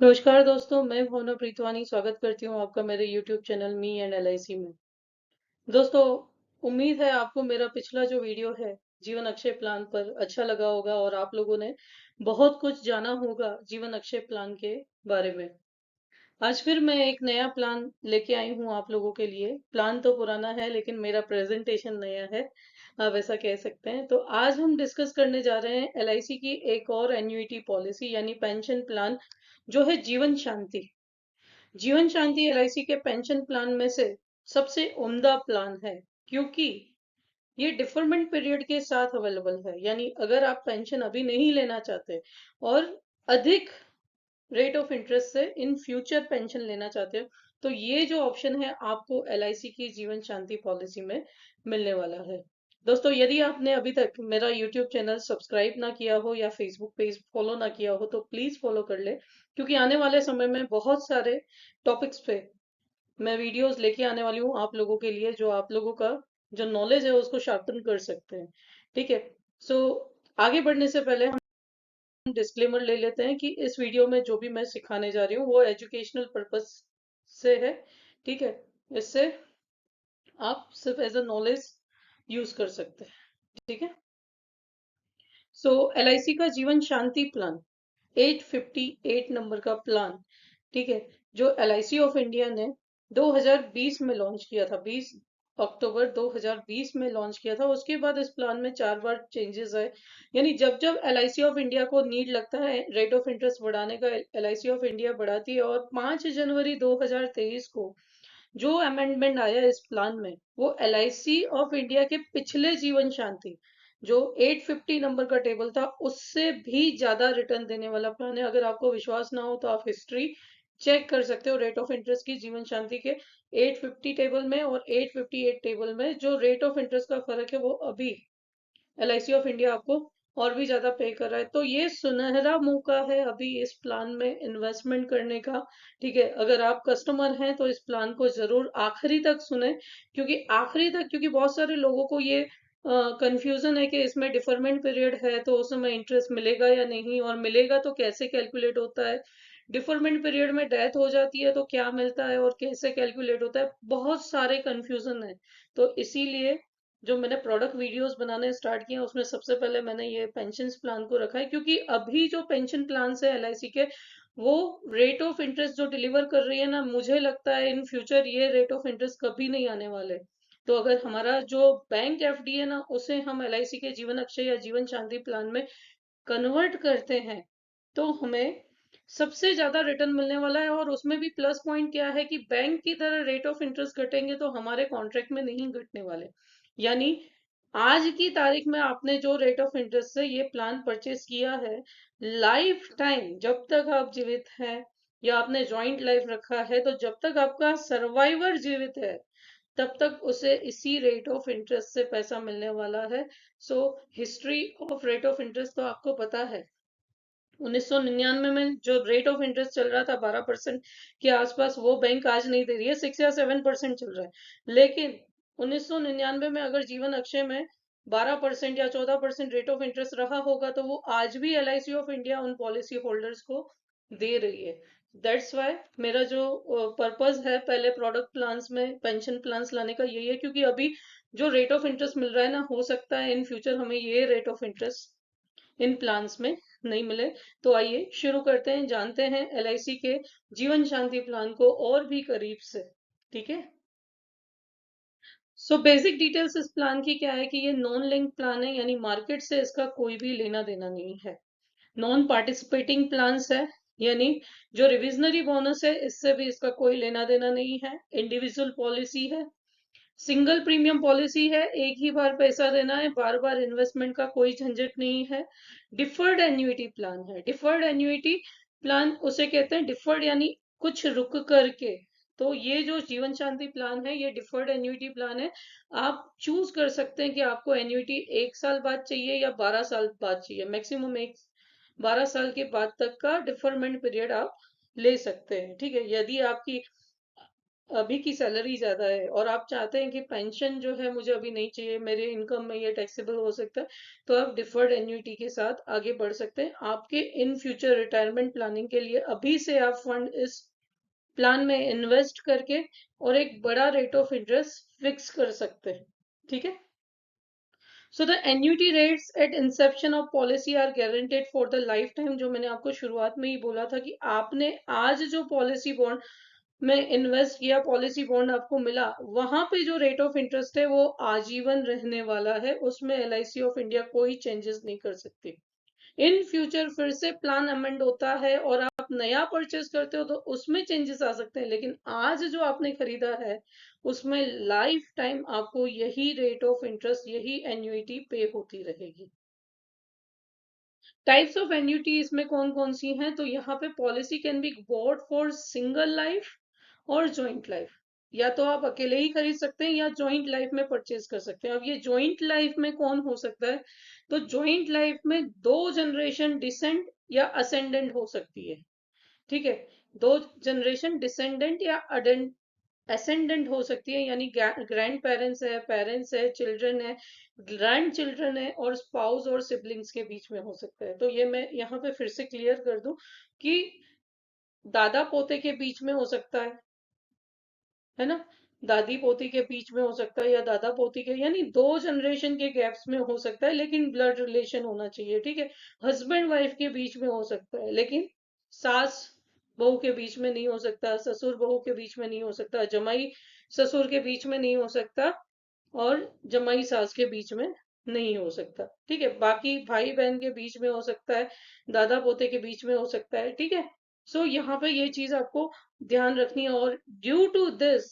नमस्कार दोस्तों, मैं भावना प्रीतवानी स्वागत करती हूँ आपका मेरे YouTube channel me and LIC में। दोस्तों, उम्मीद है आपको मेरा पिछला जो वीडियो है जीवन अक्षय प्लान पर अच्छा लगा होगा और आप लोगों ने बहुत कुछ जाना होगा जीवन अक्षय प्लान के बारे में। आज फिर मैं एक नया प्लान लेके आई हूँ आप लोगों के लिए। प्लान तो पुराना है लेकिन मेरा प्रेजेंटेशन नया है, आप ऐसा कह सकते हैं। तो आज हम डिस्कस करने जा रहे हैं एलआईसी की एक और एन्युइटी पॉलिसी यानी पेंशन प्लान, जो है जीवन शांति। जीवन शांति एलआईसी के पेंशन प्लान में से सबसे उम्दा प्लान है, क्योंकि ये डिफरमेंट पीरियड के साथ अवेलेबल है। यानी अगर आप पेंशन अभी नहीं लेना चाहते और अधिक रेट ऑफ इंटरेस्ट से इन फ्यूचर पेंशन लेना चाहते हो, तो ये जो ऑप्शन है आपको एलआईसी की जीवन शांति पॉलिसी में मिलने वाला है। दोस्तों, यदि आपने अभी तक मेरा यूट्यूब चैनल सब्सक्राइब ना किया हो या फेसबुक पेज फॉलो ना किया हो तो प्लीज फॉलो कर ले, क्योंकि आने वाले समय में बहुत सारे टॉपिक्स पे मैं वीडियोस लेके आने वाली हूँ आप लोगों के लिए, जो आप लोगों का जो नॉलेज है उसको शार्पन कर सकते हैं। ठीक है। सो आगे बढ़ने से पहले हम डिस्क्लेमर ले लेते हैं कि इस वीडियो में जो भी मैं सिखाने जा रही हूँ वो एजुकेशनल पर्पस से है। ठीक है। इससे आप सिर्फ एज अ नॉलेज यूज कर सकते हैं। ठीक है। सो एलआईसी का जीवन शांति प्लान 858 नंबर का प्लान, ठीक है, जो एलआईसी ऑफ इंडिया ने 2020 में लॉन्च किया था, 20 अक्टूबर 2020 में लॉन्च किया था। उसके बाद इस प्लान में 4 बार चेंजेस आए। यानी जब जब एलआईसी ऑफ इंडिया को नीड लगता है रेट ऑफ इंटरेस्ट बढ़ाने का, एलआईसी ऑफ इंडिया बढ़ाती है। और 5 जनवरी 2023 को जो अमेंडमेंट आया इस प्लान में, वो एलआईसी ऑफ इंडिया के पिछले जीवन शांति जो 850 नंबर का टेबल था उससे भी ज्यादा रिटर्न देने वाला प्लान है। अगर आपको विश्वास ना हो तो आप हिस्ट्री चेक कर सकते हो रेट ऑफ इंटरेस्ट की जीवन शांति के 850 टेबल में और 858 टेबल में। जो रेट ऑफ इंटरेस्ट का फर्क है वो अभी एलआईसी ऑफ इंडिया आपको और भी ज्यादा पे कर रहा है। तो ये सुनहरा मौका है अभी इस प्लान में इन्वेस्टमेंट करने का। ठीक है। अगर आप कस्टमर हैं तो इस प्लान को जरूर आखिरी तक सुने, क्योंकि आखिरी तक, क्योंकि बहुत सारे लोगों को ये कंफ्यूजन है कि इसमें डिफरमेंट पीरियड है तो उस समय इंटरेस्ट मिलेगा या नहीं, और मिलेगा तो कैसे कैलकुलेट होता है, डिफरमेंट पीरियड में डेथ हो जाती है तो क्या मिलता है और कैसे कैलकुलेट होता है, बहुत सारे कंफ्यूजन है। तो इसीलिए जो मैंने प्रोडक्ट वीडियोस बनाने स्टार्ट किए उसमें सबसे पहले मैंने ये पेंशन प्लान को रखा है, क्योंकि अभी जो पेंशन प्लान है एलआईसी के, वो रेट ऑफ इंटरेस्ट जो डिलीवर कर रही है ना, मुझे लगता है इन फ्यूचर ये रेट ऑफ इंटरेस्ट कभी नहीं आने वाले। तो अगर हमारा जो बैंक एफडी है ना, उसे हम एलआईसी के जीवन अक्षय या जीवन शांति प्लान में कन्वर्ट करते हैं, तो हमें सबसे ज्यादा रिटर्न मिलने वाला है। और उसमें भी प्लस पॉइंट क्या है कि बैंक की तरह रेट ऑफ इंटरेस्ट घटेंगे तो हमारे कॉन्ट्रैक्ट में नहीं घटने वाले। यानी आज की तारीख में आपने जो रेट ऑफ इंटरेस्ट से ये प्लान परचेस किया है, लाइफ टाइम जब तक आप जीवित हैं या आपने ज्वाइंट लाइफ रखा है, तो जब तक आपका सर्वाइवर जीवित है तब तक उसे इसी रेट ऑफ इंटरेस्ट से पैसा मिलने वाला है। So history of rate of interest तो आपको पता है। 1999 में जो रेट ऑफ इंटरेस्ट चल रहा था 12% के आसपास, वो बैंक आज नहीं दे रही है, 6 या 7% चल रहा है। लेकिन 1999 में अगर जीवन अक्षय में 12% या 14% रेट ऑफ इंटरेस्ट रहा होगा तो वो आज भी एलआईसी ऑफ इंडिया उन पॉलिसी होल्डर्स को दे रही है। दैट्स वाई मेरा जो पर्पस है पहले प्रोडक्ट प्लान्स में पेंशन प्लान्स लाने का यही है, क्योंकि अभी जो रेट ऑफ इंटरेस्ट मिल रहा है ना, हो सकता है इन फ्यूचर हमें ये rate of interest in plans में नहीं मिले। तो आइए शुरू करते हैं, जानते हैं एलआईसी के जीवन शांति प्लान को और भी करीब से। ठीक है। सो बेसिक डिटेल्स इस प्लान की क्या है कि ये नॉन लिंक प्लान है, यानी मार्केट से इसका कोई भी लेना देना नहीं है। नॉन पार्टिसिपेटिंग प्लान्स है, यानी जो रिविजनरी बोनस है इससे भी इसका कोई लेना देना नहीं है। इंडिविजुअल पॉलिसी है, सिंगल प्रीमियम पॉलिसी है, एक ही बार पैसा देना है, बार बार इन्वेस्टमेंट का कोई झंझट नहीं है। डिफर्ड एन्युइटी प्लान है। डिफर्ड एन्युइटी प्लान उसे कहते हैं, डिफर्ड यानी कुछ रुक करके। तो ये जो जीवन शांति प्लान है ये डिफर्ड एन्युइटी प्लान है। आप चूज कर सकते हैं कि आपको एन्युइटी 1 साल बाद चाहिए या 12 साल बाद चाहिए। मैक्सिमम एक 12 साल के बाद तक का डिफरमेंट पीरियड आप ले सकते हैं। ठीक है। यदि आपकी अभी की सैलरी ज्यादा है और आप चाहते हैं कि पेंशन जो है मुझे अभी नहीं चाहिए, मेरे इनकम में ये टैक्सेबल हो सकता है, तो आप डिफर्ड एन्युटी के साथ आगे बढ़ सकते हैं। आपके इन फ्यूचर रिटायरमेंट प्लानिंग के लिए अभी से आप फंड इस प्लान में इन्वेस्ट करके और एक बड़ा रेट ऑफ इंटरेस्ट फिक्स कर सकते हैं। ठीक है। So the annuity rates at inception of policy are guaranteed for the life time. जो मैंने आपको शुरुआत में ही बोला था कि आपने आज जो पॉलिसी बॉन्ड में इन्वेस्ट किया, पॉलिसी बॉन्ड आपको मिला, वहां पे जो रेट ऑफ इंटरेस्ट है वो आजीवन रहने वाला है, उसमें एलआईसी ऑफ इंडिया कोई चेंजेस नहीं कर सकती। इन फ्यूचर फिर से प्लान अमेंड होता है और आप नया परचेज करते हो तो उसमें चेंजेस आ सकते हैं, लेकिन आज जो आपने खरीदा है उसमें लाइफ टाइम आपको यही रेट ऑफ इंटरेस्ट, यही एन्युइटी पे होती रहेगी। टाइप्स ऑफ एन्युटी इसमें कौन कौन सी हैं, तो यहाँ पे policy can be bought for single life और जॉइंट लाइफ। या तो आप अकेले ही खरीद सकते हैं या जॉइंट लाइफ में परचेज कर सकते हैं। अब ये जॉइंट लाइफ में कौन हो सकता है, तो जॉइंट लाइफ में दो जनरेशन डिसेंड या असेंडेंट हो सकती है। ठीक है। दो जनरेशन डिसेंडेंट या असेंडेंट हो सकती है, यानी ग्रैंड पेरेंट्स है, चिल्ड्रन है, ग्रैंड चिल्ड्रन है और स्पाउस और सिबलिंग्स के बीच में हो सकता है। तो ये मैं यहाँ पे फिर से क्लियर कर दूं कि दादा पोते के बीच में हो सकता है ना, दादी पोती के बीच में हो सकता है या दादा पोती के, यानी दो जनरेशन के गैप्स में हो सकता है, लेकिन ब्लड रिलेशन होना चाहिए। ठीक है। हस्बैंड वाइफ के बीच में हो सकता है, लेकिन सास बहू के बीच में नहीं हो सकता, ससुर बहू के बीच में नहीं हो सकता, जमाई ससुर के बीच में नहीं हो सकता और जमाई सास के बीच में नहीं हो सकता। ठीक है। बाकी भाई बहन के बीच में हो सकता है, दादा पोते के बीच में हो सकता है। ठीक है। सो यहाँ पे ये चीज आपको ध्यान रखनी है। और ड्यू टू दिस,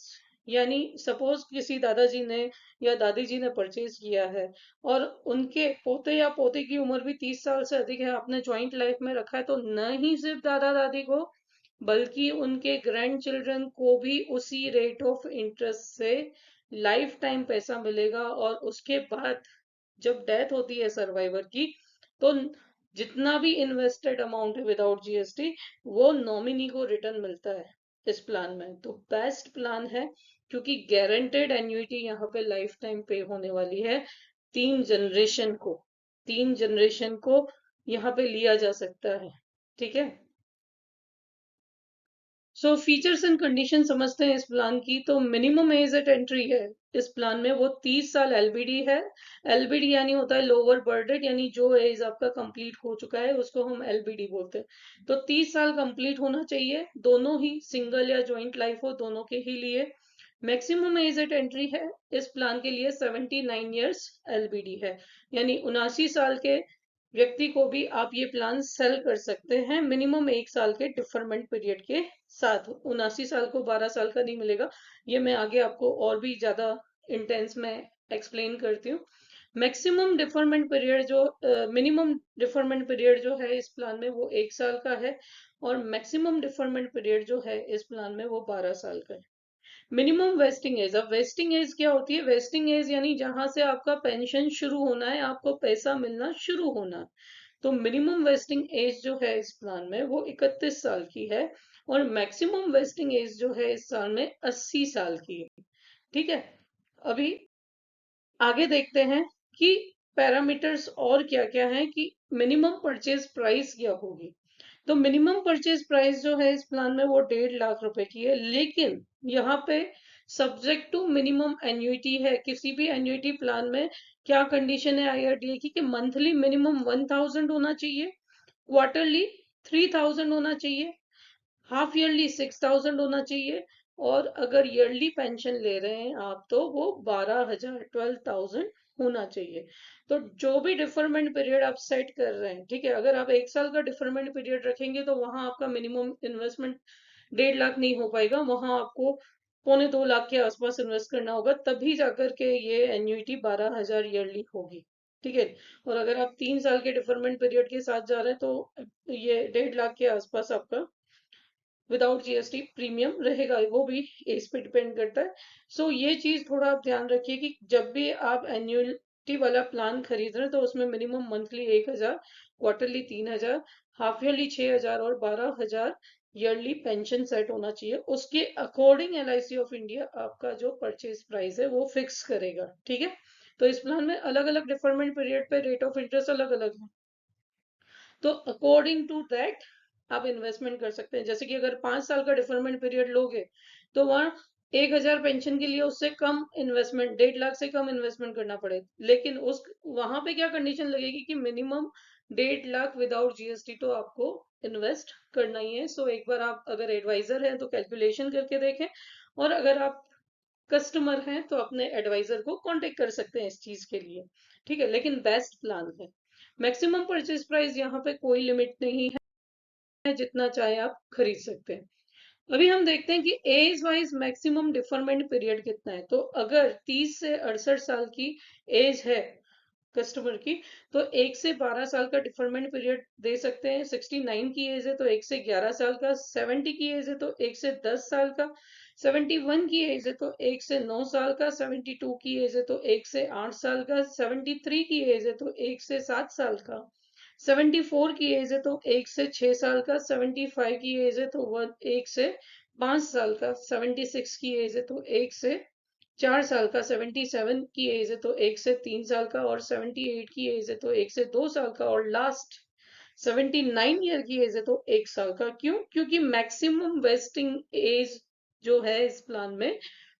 यानी सपोज किसी दादाजी ने या दादी जी ने परचेज किया है और उनके पोते या पोते की उम्र भी 30 साल से अधिक है, आपने ज्वाइंट लाइफ में रखा है, तो न ही सिर्फ दादा दादी को बल्कि उनके ग्रैंड चिल्ड्रन को भी उसी रेट ऑफ इंटरेस्ट से लाइफ टाइम पैसा मिलेगा। और उसके बाद जब डेथ होती है सर्वाइवर की, तो जितना भी इन्वेस्टेड अमाउंट है विदाउट जीएसटी, वो नॉमिनी को रिटर्न मिलता है इस प्लान में। तो बेस्ट प्लान है, क्योंकि गारंटेड एन्युइटी यहाँ पे लाइफ टाइम पे होने वाली है। तीन जनरेशन को, तीन जनरेशन को यहाँ पे लिया जा सकता है। ठीक है। सो फीचर्स एंड कंडीशन समझते हैं इस प्लान की। तो मिनिमम एज एट एंट्री है इस प्लान में, वो 30 साल एलबीडी है। एलबीडी यानी होता है लोअर बर्डेड, यानी जो एज आपका कंप्लीट हो चुका है उसको हम एलबीडी बोलते हैं। तो 30 साल कंप्लीट होना चाहिए, दोनों ही सिंगल या ज्वाइंट लाइफ हो, दोनों के ही लिए। मैक्सिमम एज एट एंट्री है इस प्लान के लिए 79 ईयर्स एलबीडी है, यानी 79 साल के व्यक्ति को भी आप ये प्लान सेल कर सकते हैं मिनिमम 1 साल के डिफरमेंट पीरियड के साथ। 79 साल को 12 साल का नहीं मिलेगा, ये मैं आगे आपको और भी ज्यादा इंटेंस में एक्सप्लेन करती हूँ। मैक्सिमम डिफरमेंट पीरियड जो मिनिमम डिफरमेंट पीरियड जो है इस प्लान में वो 1 साल का है, और मैक्सिमम डिफरमेंट पीरियड जो है इस प्लान में वो 12 साल का है। मिनिमम वेस्टिंग एज, अब वेस्टिंग एज क्या होती है, वेस्टिंग एज यानी जहां से आपका पेंशन शुरू होना है, आपको पैसा मिलना शुरू होना है। तो मिनिमम वेस्टिंग एज जो है इस प्लान में वो 31 साल की है, और मैक्सिमम वेस्टिंग एज जो है इस साल में 80 साल की है। ठीक है। अभी आगे देखते हैं कि पैरामीटर्स और क्या क्या हैं, कि मिनिमम परचेज प्राइस क्या होगी। तो मिनिमम परचेज प्राइस जो है इस प्लान में वो 1.5 लाख रुपए की है, लेकिन यहाँ पे सब्जेक्ट टू मिनिमम एन्युइटी है। किसी भी एन्युइटी प्लान में क्या कंडीशन है आईआरडीए की, कि मंथली मिनिमम 1000 होना चाहिए, क्वार्टरली 3000 होना चाहिए, हाफ ईयरली 6000 होना चाहिए, और अगर ईयरली पेंशन ले रहे हैं आप तो वो 12,000 12,000 होना चाहिए। तो जो भी डिफरमेंट पीरियड आप सेट कर रहे हैं, ठीक है, अगर आप 1 साल का डिफरमेंट पीरियड रखेंगे तो वहां आपका मिनिमम इन्वेस्टमेंट 1.5 लाख नहीं हो पाएगा, वहां आपको 1.25 लाख के आसपास इन्वेस्ट करना होगा, तभी जाकर के ये एन्युइटी 12,000 ईयरली होगी। ठीक है। और अगर आप 3 साल के डिफरमेंट पीरियड के साथ जा रहे हैं तो ये 1.5 लाख के आसपास आपका विदाउट जीएसटी प्रीमियम रहेगा, वो भी एज पे डिपेंड करता है। सो ये चीज थोड़ा आप ध्यान रखिए कि जब भी आप एन्युअलिटी वाला प्लान खरीद रहे हैं तो उसमें minimum monthly 1,000, quarterly 3,000, half yearly 6,000 और 12,000 ईयरली पेंशन सेट होना चाहिए, उसके अकॉर्डिंग LIC ऑफ इंडिया आपका जो परचेज प्राइस है वो फिक्स करेगा। ठीक है, तो इस प्लान में अलग अलग डिफरमेंट पीरियड पे रेट ऑफ इंटरेस्ट अलग अलग है, तो अकॉर्डिंग टू दैट आप इन्वेस्टमेंट कर सकते हैं। जैसे कि अगर 5 साल का डिफरमेंट पीरियड लोगे तो वहां 1,000 पेंशन के लिए उससे कम इन्वेस्टमेंट, 1.5 लाख से कम इन्वेस्टमेंट करना पड़े, लेकिन उस वहां पे क्या कंडीशन लगेगी कि मिनिमम 1.5 लाख विदाउट GST तो आपको इन्वेस्ट करना ही है। सो एक बार आप अगर एडवाइजर हैं तो कैलकुलेशन करके देखें, और अगर आप कस्टमर हैं तो अपने एडवाइजर को कांटेक्ट कर सकते हैं इस चीज के लिए। ठीक है, लेकिन बेस्ट प्लान है। मैक्सिमम परचेज प्राइस यहाँ पे कोई लिमिट नहीं है, जितना चाहे आप खरीद सकते हैं। अभी हम देखते हैं कि age wise maximum deferment period कितना है। तो अगर 30 से 68 साल की एज है कस्टमर की, तो 1 से 12 साल का डिफरमेंट पीरियड दे सकते हैं। 69 की एज है तो 1 से 11 साल का, 70 की एज है तो 1 से 10 साल का, 71 की एज है तो 1 से 9 साल का, 72 की एज है तो 1 से 8 साल का, 73 की एज है तो 1 से 7 साल का, 74 की एज है तो 1 से 6 साल का, 75 की एज है तो 1 से 5 साल का, 76 की एज है तो 1 से 4 साल का, 77 की एज है तो 1 से 3 साल का, और 78 की एज है तो 1 से 2 साल का, और लास्ट 79 ईयर की एज है तो 1 साल का। क्यों? क्योंकि मैक्सिमम वेस्टिंग एज जो है इस प्लान में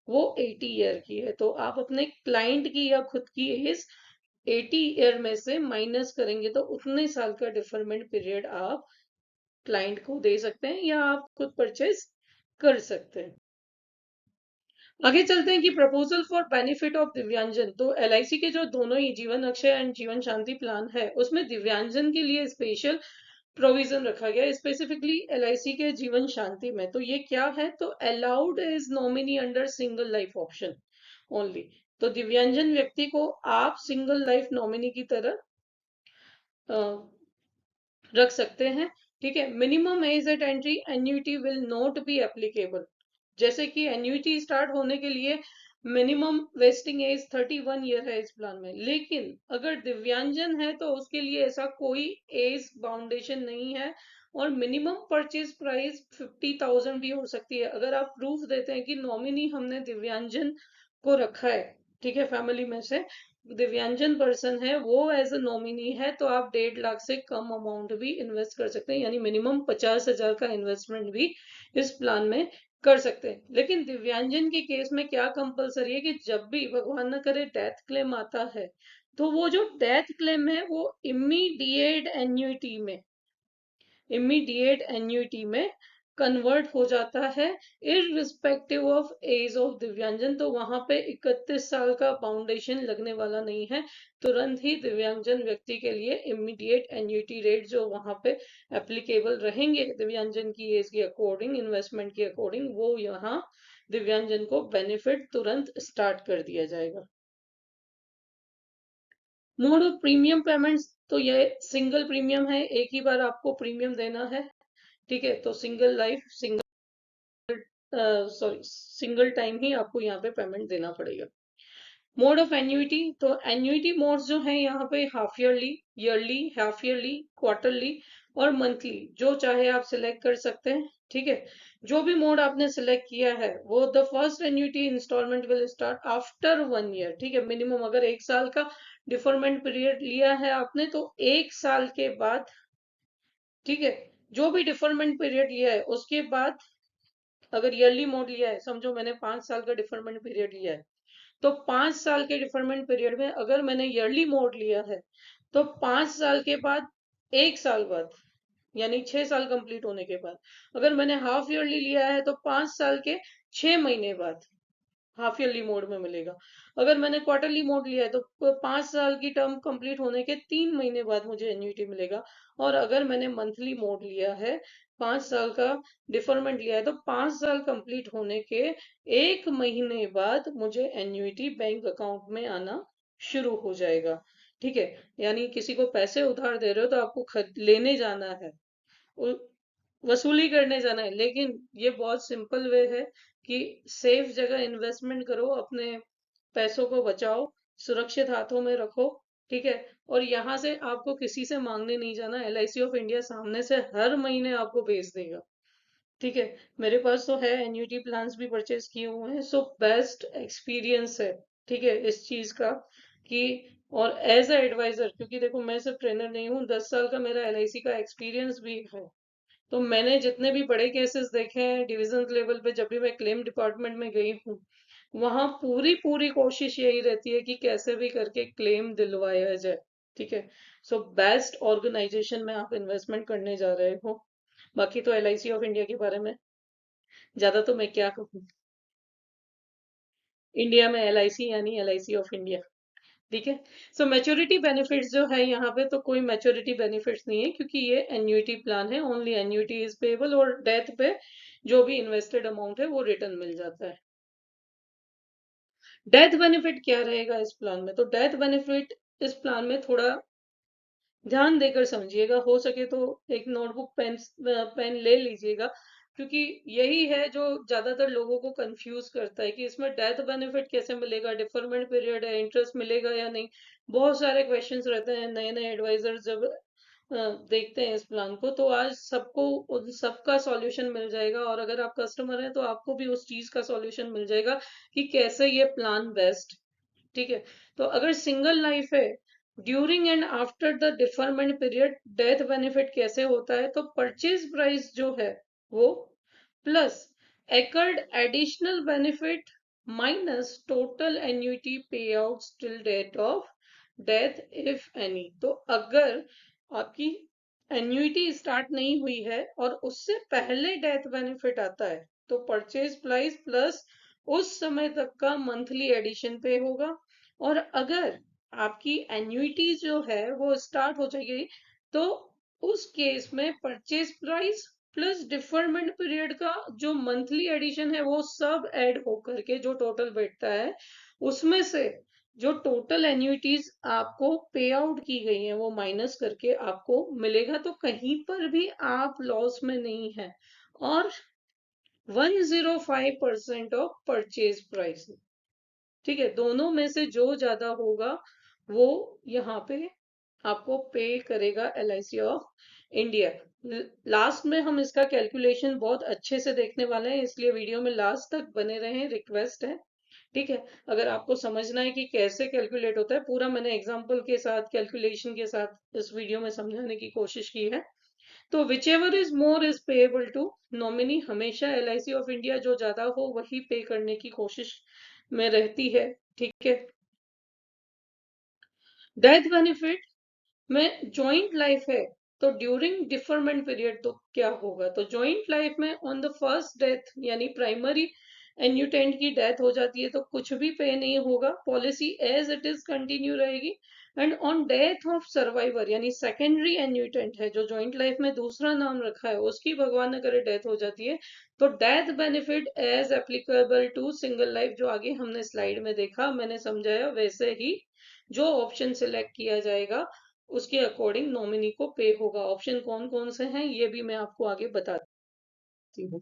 वो 80 ईयर की है। तो आप अपने क्लाइंट की या खुद की एज 80 ईयर में से माइनस करेंगे तो उतने साल का डिफरमेंट पीरियड आप क्लाइंट को दे सकते हैं या आप खुद परचेज कर सकते हैं। आगे चलते हैं कि प्रपोजल फॉर बेनिफिट ऑफ दिव्यांजन। तो LIC के जो दोनों ही जीवन अक्षय एंड जीवन शांति प्लान है उसमें दिव्यांजन के लिए स्पेशल प्रोविजन रखा गया है, स्पेसिफिकली LIC के जीवन शांति में। तो ये क्या है? तो allowed is nominee under single life option only. तो दिव्यांजन व्यक्ति को आप सिंगल लाइफ नॉमिनी की तरह रख सकते हैं। ठीक है, minimum age at entry annuity will not be applicable. जैसे कि एन्युटी स्टार्ट होने के लिए मिनिमम वेस्टिंग एज 31 ईयर है इस प्लान में, लेकिन अगर दिव्यांजन है तो उसके लिए ऐसा कोई एज बाउंडेशन नहीं है, और मिनिमम परचेज प्राइस 50,000 भी हो सकती है अगर आप प्रूफ देते हैं कि नॉमिनी हमने दिव्यांजन को रखा है। ठीक है, फैमिली में से दिव्यांजन पर्सन है वो एज अ नॉमिनी है, तो आप 1.5 लाख से कम अमाउंट भी इन्वेस्ट कर सकते हैं, यानी मिनिमम 50,000 का इन्वेस्टमेंट भी इस प्लान में कर सकते हैं। लेकिन दिव्यांजन के केस में क्या कंपलसरी है कि जब भी भगवान न करे डेथ क्लेम आता है, तो वो जो डेथ क्लेम है वो इमीडिएट एन्युटी में कन्वर्ट हो जाता है, इररिस्पेक्टिव ऑफ एज ऑफ दिव्यांजन। तो वहां पे 31 साल का फाउंडेशन लगने वाला नहीं है, तुरंत ही दिव्यांजन व्यक्ति के लिए इमीडिएट एन्युटी रेट जो वहां पे एप्लीकेबल रहेंगे दिव्यांजन की एज के अकॉर्डिंग, इन्वेस्टमेंट के अकॉर्डिंग, वो यहाँ दिव्यांजन को बेनिफिट तुरंत स्टार्ट कर दिया जाएगा। मोड ऑफ प्रीमियम पेमेंट्स, तो ये सिंगल प्रीमियम है, एक ही बार आपको प्रीमियम देना है। ठीक है, तो सिंगल लाइफ सिंगल टाइम ही आपको यहाँ पे पेमेंट देना पड़ेगा। मोड ऑफ एन्युटी, तो एन्युटी मोड्स जो है यहाँ पे half yearly, yearly, half yearly, quarterly और मंथली, जो चाहे आप सिलेक्ट कर सकते हैं। ठीक है, जो भी मोड आपने सिलेक्ट किया है वो the first annuity installment will start after 1 year. ठीक है, मिनिमम अगर 1 साल का डिफरमेंट पीरियड लिया है आपने तो 1 साल के बाद, ठीक है, जो भी डिफरमेंट पीरियड लिया है उसके बाद, अगर ईयरली मोड लिया है, समझो मैंने 5 साल का डिफरमेंट पीरियड लिया है, तो 5 साल के डिफरमेंट पीरियड में अगर मैंने ईयरली मोड लिया है तो 5 साल के बाद, 1 साल बाद, यानी 6 साल कंप्लीट होने के बाद, अगर मैंने हाफ ईयरली लिया है तो 5 साल के 6 महीने बाद हाफ ईयरली मोड में मिलेगा। अगर मैंने क्वार्टरली मोड लिया है तो 5 साल की टर्म कंप्लीट होने के 3 महीने बाद मुझे एन्युटी मिलेगा। और अगर मैंने मंथली मोड लिया है, 5 साल का डिफरमेंट लिया है, तो 5 साल कंप्लीट होने के 1 महीने बाद मुझे एन्युटी बैंक अकाउंट में आना शुरू हो जाएगा। ठीक है, यानी किसी को पैसे उधार दे रहे हो तो आपको लेने जाना है, वसूली करने जाना है, लेकिन ये बहुत सिंपल वे है कि सेफ जगह इन्वेस्टमेंट करो, अपने पैसों को बचाओ, सुरक्षित हाथों में रखो। ठीक है, और यहाँ से आपको किसी से मांगने नहीं जाना, LIC ऑफ इंडिया सामने से हर महीने आपको भेज देगा। ठीक है। मेरे पास तो है, एन्युटी प्लान्स भी परचेज किए हुए हैं, सो बेस्ट एक्सपीरियंस है, ठीक है, इस चीज का कि, और एज अ एडवाइजर, क्योंकि देखो मैं सिर्फ ट्रेनर नहीं हूँ, 10 साल का मेरा एलआईसी का एक्सपीरियंस भी है। तो मैंने जितने भी बड़े केसेस देखे हैं डिविजन लेवल पे, जब भी मैं क्लेम डिपार्टमेंट में गई हूँ, वहां पूरी पूरी कोशिश यही रहती है कि कैसे भी करके क्लेम दिलवाया जाए। ठीक है। सो बेस्ट ऑर्गेनाइजेशन में आप इन्वेस्टमेंट करने जा रहे हो। बाकी तो एलआईसी ऑफ इंडिया के बारे में ज्यादा तो मैं क्या कहूँ। इंडिया में एलआईसी यानी एलआईसी ऑफ इंडिया। ठीक है। सो मैच्योरिटी बेनिफिट्स जो है यहाँ पे, तो कोई मैच्योरिटी बेनिफिट्स नहीं है, क्योंकि ये एन्युटी प्लान है, ओनली एन्युटी इज पेबल, और डेथ पे जो भी इन्वेस्टेड अमाउंट है वो रिटर्न मिल जाता है। डेथ बेनिफिट क्या रहेगा इस प्लान में? तो डेथ बेनिफिट इस प्लान में थोड़ा ध्यान देकर समझिएगा, हो सके तो एक नोटबुक पेन ले लीजिएगा, क्योंकि यही है जो ज्यादातर लोगों को कंफ्यूज करता है कि इसमें डेथ बेनिफिट कैसे मिलेगा, डिफरमेंट पीरियड है, इंटरेस्ट मिलेगा या नहीं। बहुत सारे क्वेश्चंस रहते हैं, नए नए एडवाइजर जब देखते हैं इस प्लान को, तो आज सबको उन सबका सॉल्यूशन मिल जाएगा, और अगर आप कस्टमर हैं तो आपको भी उस चीज का सॉल्यूशन मिल जाएगा कि कैसे ये प्लान बेस्ट। ठीक है। तो अगर सिंगल लाइफ है, during and after the deferment period death benefit कैसे होता है? तो परचेज प्राइस जो है वो plus accrued additional benefit minus total annuity pay out till date of death if any. तो अगर आपकी एन्युटी स्टार्ट नहीं हुई है और उससे पहले डेथ बेनिफिट आता है, तो परचेज प्राइस प्लस उस समय तक का मंथली एडिशन पे होगा। और अगर आपकी एन्युटी जो है वो स्टार्ट हो जाएगी, तो उस केस में purchase price plus deferment period का जो मंथली एडिशन है वो सब ऐड होकर के जो टोटल बैठता है, उसमें से जो टोटल एन्युटीज आपको पे आउट की गई है वो माइनस करके आपको मिलेगा। तो कहीं पर भी आप लॉस में नहीं है। और 105% ऑफ परचेज प्राइस। ठीक है। दोनों में से जो ज्यादा होगा वो यहाँ पे आपको पे करेगा एलआईसी ऑफ इंडिया। लास्ट में हम इसका कैलकुलेशन बहुत अच्छे से देखने वाले हैं, इसलिए वीडियो में लास्ट तक बने रहें, रिक्वेस्ट है। ठीक है। अगर आपको समझना है कि कैसे कैलकुलेट होता है, पूरा मैंने एग्जांपल के साथ, कैलकुलेशन के साथ इस वीडियो में समझाने की कोशिश की है। तो whichever is more is payable to nominee, हमेशा एलआईसी ऑफ इंडिया जो ज्यादा हो वही पे करने की कोशिश में रहती है। ठीक है। डेथ बेनिफिट में जॉइंट लाइफ है, तो ड्यूरिंग डिफरमेंट पीरियड तो क्या होगा? तो जॉइंट लाइफ में ऑन द फर्स्ट डेथ यानी प्राइमरी एन्यूटेंट की डेथ हो जाती है तो कुछ भी पे नहीं होगा, policy as it is continue रहेगी। And on death of survivor यानी सेकेंडरी एन्यूटेंट है, जो जॉइंट लाइफ में दूसरा नाम रखा है, उसकी भगवान न करे डेथ हो जाती है, तो death benefit as applicable to single life, जो आगे हमने स्लाइड में देखा, मैंने समझाया वैसे ही जो ऑप्शन सिलेक्ट किया जाएगा उसके अकॉर्डिंग नॉमिनी को पे होगा। ऑप्शन कौन कौन से हैं ये भी मैं आपको आगे बताती हूँ।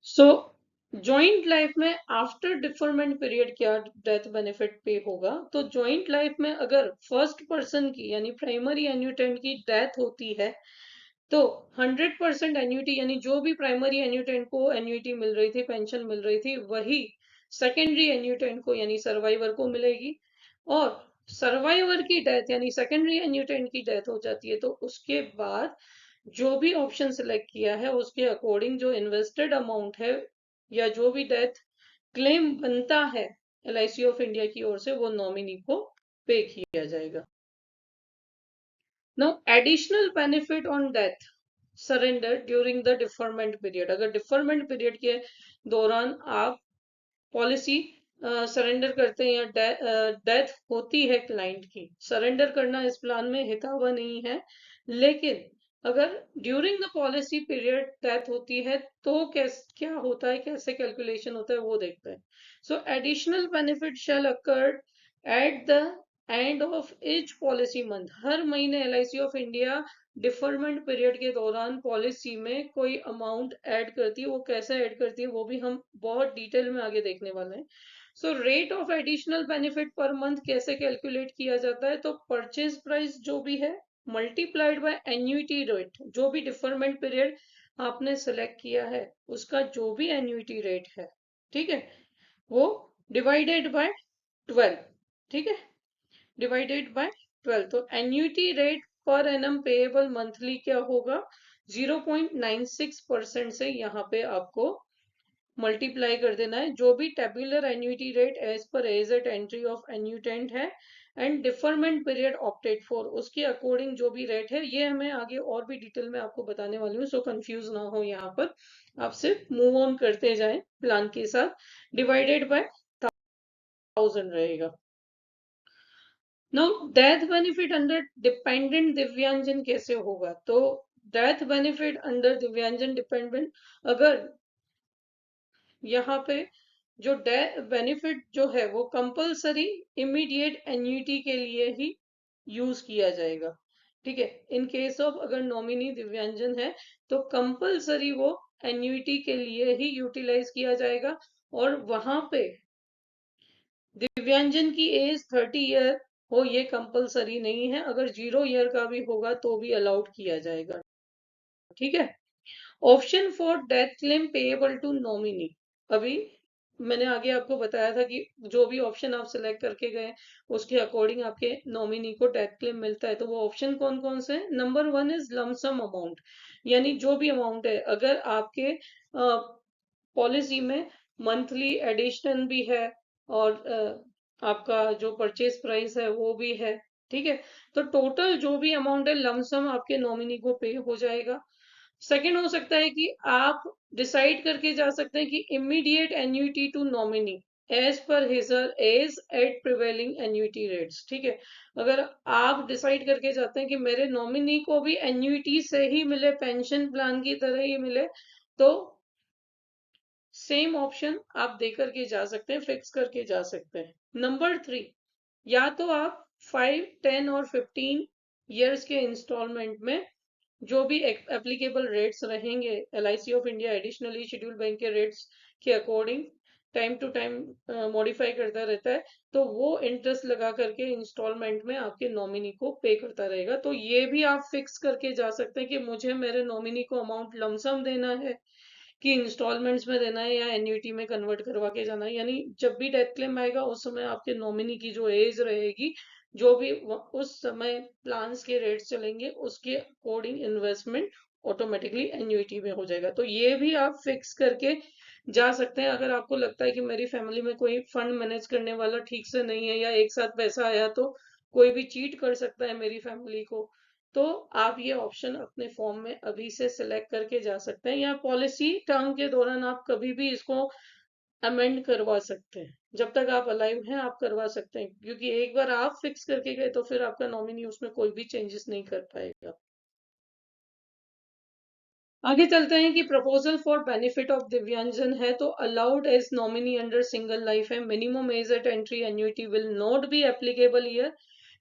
सो जॉइंट लाइफ में आफ्टर डिफरमेंट पीरियड क्या डेथ बेनिफिट पे होगा? तो जॉइंट लाइफ में अगर फर्स्ट पर्सन की यानी प्राइमरी एन्यूटेंट की डेथ होती है, तो 100% एन्युटी यानी जो भी प्राइमरी एन्यूटेंट को एन्युटी मिल रही थी, पेंशन मिल रही थी, वही सेकेंडरी एन्यूटेंट को यानी सर्वाइवर को मिलेगी। और सर्वाइवर की डेथ यानी सेकेंडरी एन्यूटेंट की डेथ हो जाती है, तो उसके बाद जो भी ऑप्शन सिलेक्ट किया है उसके अकॉर्डिंग जो इन्वेस्टेड अमाउंट है या जो भी डेथ क्लेम बनता है एलआईसी ऑफ इंडिया की ओर से, वो नॉमिनी को पे किया जाएगा। Now additional benefit on death surrender during the deferment period, अगर डिफरमेंट पीरियड के दौरान आप पॉलिसी सरेंडर करते हैं या डेथ होती है क्लाइंट की, सरेंडर करना इस प्लान में हितावह नहीं है, लेकिन अगर during the policy period death होती है तो क्या होता है, कैसे कैलकुलेशन होता है वो देखते हैं। So additional benefit shall occur at the end of each policy month, हर महीने LIC of India deferment period के दौरान पॉलिसी में कोई अमाउंट ऐड करती है, वो कैसे ऐड करती है वो भी हम बहुत डिटेल में आगे देखने वाले हैं। So rate of additional benefit per month कैसे कैलकुलेट किया जाता है? तो परचेज प्राइस जो भी है मल्टीप्लाइड बाय एन्युटी रेट, जो भी डिफरमेंट पीरियड आपने सेलेक्ट किया है उसका जो भी एन्युटी रेट है, ठीक है, वो डिवाइडेड बाय 12, ठीक है, डिवाइडेड बाय 12। तो annuity rate per annum payable monthly क्या होगा, 0.96% से यहाँ पे आपको मल्टीप्लाई कर देना है। जो भी tabular annuity rate as per age at entry of annuitant है and deferment period opted for, उसके अकॉर्डिंग जो भी रेट है, ये हमें आगे और भी डिटेल में आपको बताने वाली हूँ, सो कंफ्यूज ना हो यहाँ पर, आप सिर्फ मूव ऑन करते जाएं प्लान के साथ। डिवाइडेड बाय 1000 रहेगा। Now death benefit under dependent दिव्यांजन कैसे होगा, तो डेथ बेनिफिट अंडर दिव्यांजन डिपेंडेंट, अगर यहाँ पे जो बेनिफिट जो है वो कंपलसरी इमीडिएट एन्युटी के लिए ही यूज किया जाएगा, ठीक है। इन केस ऑफ अगर नॉमिनी दिव्यांजन है तो कंपलसरी वो एन्युटी के लिए ही यूटिलाइज किया जाएगा, और वहां पे दिव्यांजन की एज 30 ईयर हो ये कंपलसरी नहीं है, अगर 0 ईयर का भी होगा तो भी अलाउड किया जाएगा, ठीक है। Option for death claim payable to nominee, अभी मैंने आगे आपको बताया था कि जो भी ऑप्शन आप सिलेक्ट करके गए उसके अकॉर्डिंग आपके नॉमिनी को डेथ क्लेम मिलता है। तो वो ऑप्शन कौन कौन से हैं? नंबर 1 इज लमसम अमाउंट, यानी जो भी अमाउंट है, अगर आपके पॉलिसी में मंथली एडिशन भी है और आपका जो परचेज प्राइस है वो भी है, ठीक है, तो टोटल जो भी अमाउंट है लमसम आपके नॉमिनी को पे हो जाएगा। सेकंड हो सकता है कि आप डिसाइड करके जा सकते हैं कि immediate annuity to nominee as per his her age at prevailing annuity rates, ठीक है। अगर आप डिसाइड करके जाते हैं कि मेरे नॉमिनी को भी एन्युटी से ही मिले, पेंशन प्लान की तरह ही मिले, तो सेम ऑप्शन आप दे करके जा सकते हैं, फिक्स करके जा सकते हैं। नंबर 3, या तो आप 5, 10 और 15 ईयर्स के इंस्टॉलमेंट में जो भी एप्लीकेबल रेट्स रहेंगे, LIC of India additionally schedule bank के रेट्स के according time to time modify करता रहता है, तो वो इंटरेस्ट लगा करके इंस्टॉलमेंट में आपके नॉमिनी को पे करता रहेगा। तो ये भी आप फिक्स करके जा सकते हैं कि मुझे मेरे नॉमिनी को अमाउंट लमसम देना है कि इंस्टॉलमेंट्स में देना है या एन्युटी में कन्वर्ट करवा के जाना है, यानी जब भी डेथ क्लेम आएगा उस समय आपके नॉमिनी की जो एज रहेगी, जो भी उस समय प्लान्स के रेट्स चलेंगे उसके अकॉर्डिंग इन्वेस्टमेंट ऑटोमेटिकली एन्युटी में हो जाएगा। तो ये भी आप फिक्स करके जा सकते हैं। अगर आपको लगता है कि मेरी फैमिली में कोई फंड मैनेज करने वाला ठीक से नहीं है या एक साथ पैसा आया तो कोई भी चीट कर सकता है मेरी फैमिली को, तो आप ये ऑप्शन अपने फॉर्म में अभी से सिलेक्ट करके जा सकते हैं, या पॉलिसी टर्म के दौरान आप कभी भी इसको अमेंड करवा सकते हैं। जब तक आप अलाइव हैं आप करवा सकते हैं, क्योंकि एक बार आप फिक्स करके गए तो फिर आपका नॉमिनी उसमें कोई भी चेंजेस नहीं कर पाएगा। आगे चलते हैं कि प्रपोजल फॉर बेनिफिट ऑफ दिव्यांजन है, तो allowed as nominee under single life है, minimum age at entry annuity will not be applicable year,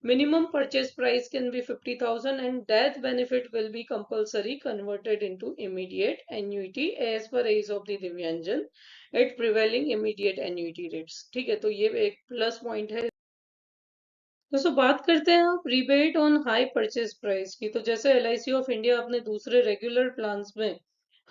minimum purchase price can be 50,000 and death benefit will be compulsory converted into immediate annuity as per age of the Divyanjan at prevailing immediate annuity rates, ठीक है। तो ये एक plus point है। दोस्तों बात करते हैं आप rebate on high purchase price की, तो जैसे एलआईसी ऑफ इंडिया अपने दूसरे रेगुलर प्लान्स में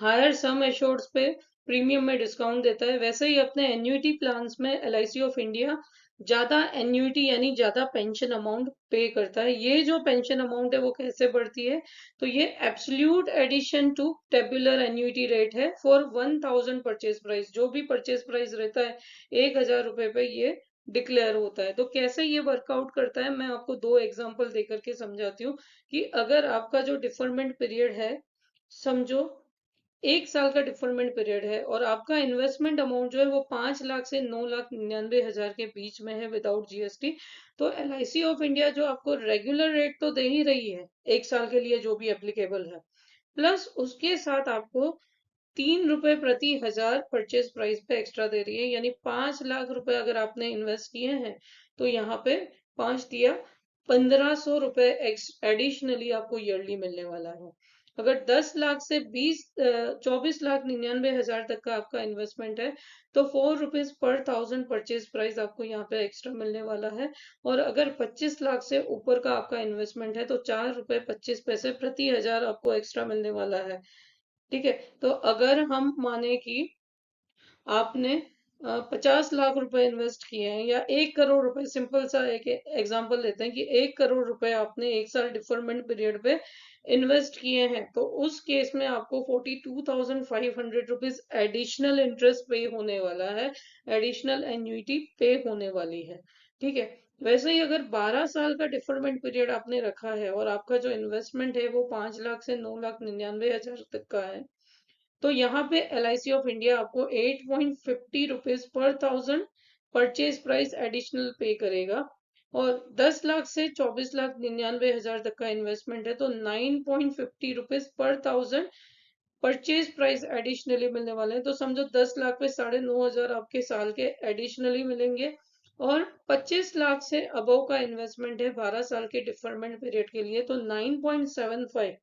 हायर सम एश्योर्ड्स पे प्रीमियम में डिस्काउंट देता है, वैसे ही अपने एन्युटी प्लान्स में एलआईसी ऑफ इंडिया ज्यादा एन्युटी यानी ज्यादा पेंशन अमाउंट पे करता है। ये जो पेंशन अमाउंट है वो कैसे बढ़ती है, तो ये absolute addition to tabular annuity rate है फॉर 1000 परचेज प्राइस, जो भी परचेज प्राइस रहता है 1000 रुपए पे ये डिक्लेयर होता है। तो कैसे ये वर्कआउट करता है, मैं आपको दो एग्जांपल देकर के समझाती हूँ कि अगर आपका जो डिफरमेंट पीरियड है, समझो 1 साल का डिफरमेंट पीरियड है और आपका इन्वेस्टमेंट अमाउंट जो है वो 5 लाख से 9,99,000 के बीच में है विदाउट जीएसटी, तो एलआईसी ऑफ इंडिया जो आपको रेगुलर रेट तो दे ही रही है 1 साल के लिए जो भी एप्लीकेबल है, प्लस उसके साथ आपको 3 रुपए प्रति हजार परचेज प्राइस पे एक्स्ट्रा दे रही है, यानी 5 लाख रुपए अगर आपने इन्वेस्ट किए हैं तो यहाँ पे 5 दिया 1500 रुपए एडिशनली आपको ईयरली मिलने वाला है। अगर 10 लाख से 24,99,000 तक का आपका इन्वेस्टमेंट है तो 4 रुपीज पर 1000 परचेज प्राइस आपको यहाँ पे एक्स्ट्रा मिलने वाला है, और अगर 25 लाख से ऊपर का आपका इन्वेस्टमेंट है तो 4 रुपए 25 पैसे प्रति हजार आपको एक्स्ट्रा मिलने वाला है। ठीक है, तो अगर हम माने कि आपने 50 लाख रुपए इन्वेस्ट किए हैं या 1 करोड़ रुपए, सिंपल सा एक एग्जांपल लेते हैं कि 1 करोड़ रुपए आपने 1 साल डिफरमेंट पीरियड पे इन्वेस्ट किए हैं, तो उस केस में आपको 42,500 रुपीज एडिशनल इंटरेस्ट पे होने वाला है, एडिशनल एन्युइटी पे होने वाली है। ठीक है, वैसे ही अगर 12 साल का डिफरमेंट पीरियड आपने रखा है और आपका जो इन्वेस्टमेंट है वो 5 लाख से 9,99,000 तक का है, तो यहाँ पे LIC ऑफ इंडिया आपको 8.50 rupees per thousand purchase price additional पे करेगा। और 10 लाख से 24,99,000 तक का इन्वेस्टमेंट है तो 9.50 rupees per thousand purchase price additionally मिलने वाले हैं। तो समझो 10 लाख पे 9,500 आपके साल के एडिशनली मिलेंगे। और 25 लाख से अबव का इन्वेस्टमेंट है 12 साल के डिफरमेंट पीरियड के लिए, तो 9.75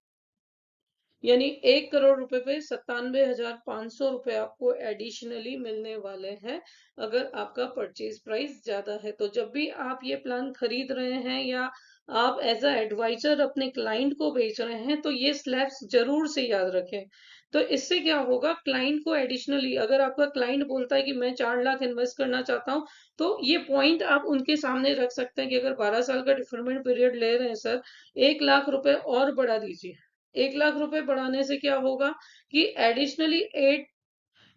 यानी 1 करोड़ रुपए पे 97,500 रुपए आपको एडिशनली मिलने वाले हैं अगर आपका परचेज प्राइस ज्यादा है। तो जब भी आप ये प्लान खरीद रहे हैं या आप एज अ एडवाइजर अपने क्लाइंट को बेच रहे हैं, तो ये स्लैब्स जरूर से याद रखें। तो इससे क्या होगा, क्लाइंट को एडिशनली, अगर आपका क्लाइंट बोलता है कि मैं 4 लाख इन्वेस्ट करना चाहता हूँ, तो ये पॉइंट आप उनके सामने रख सकते हैं कि अगर 12 साल का डिफरमेंट पीरियड ले रहे हैं सर, 1 लाख रुपए और बढ़ा दीजिए। 1 लाख रुपए बढ़ाने से क्या होगा कि एडिशनली एट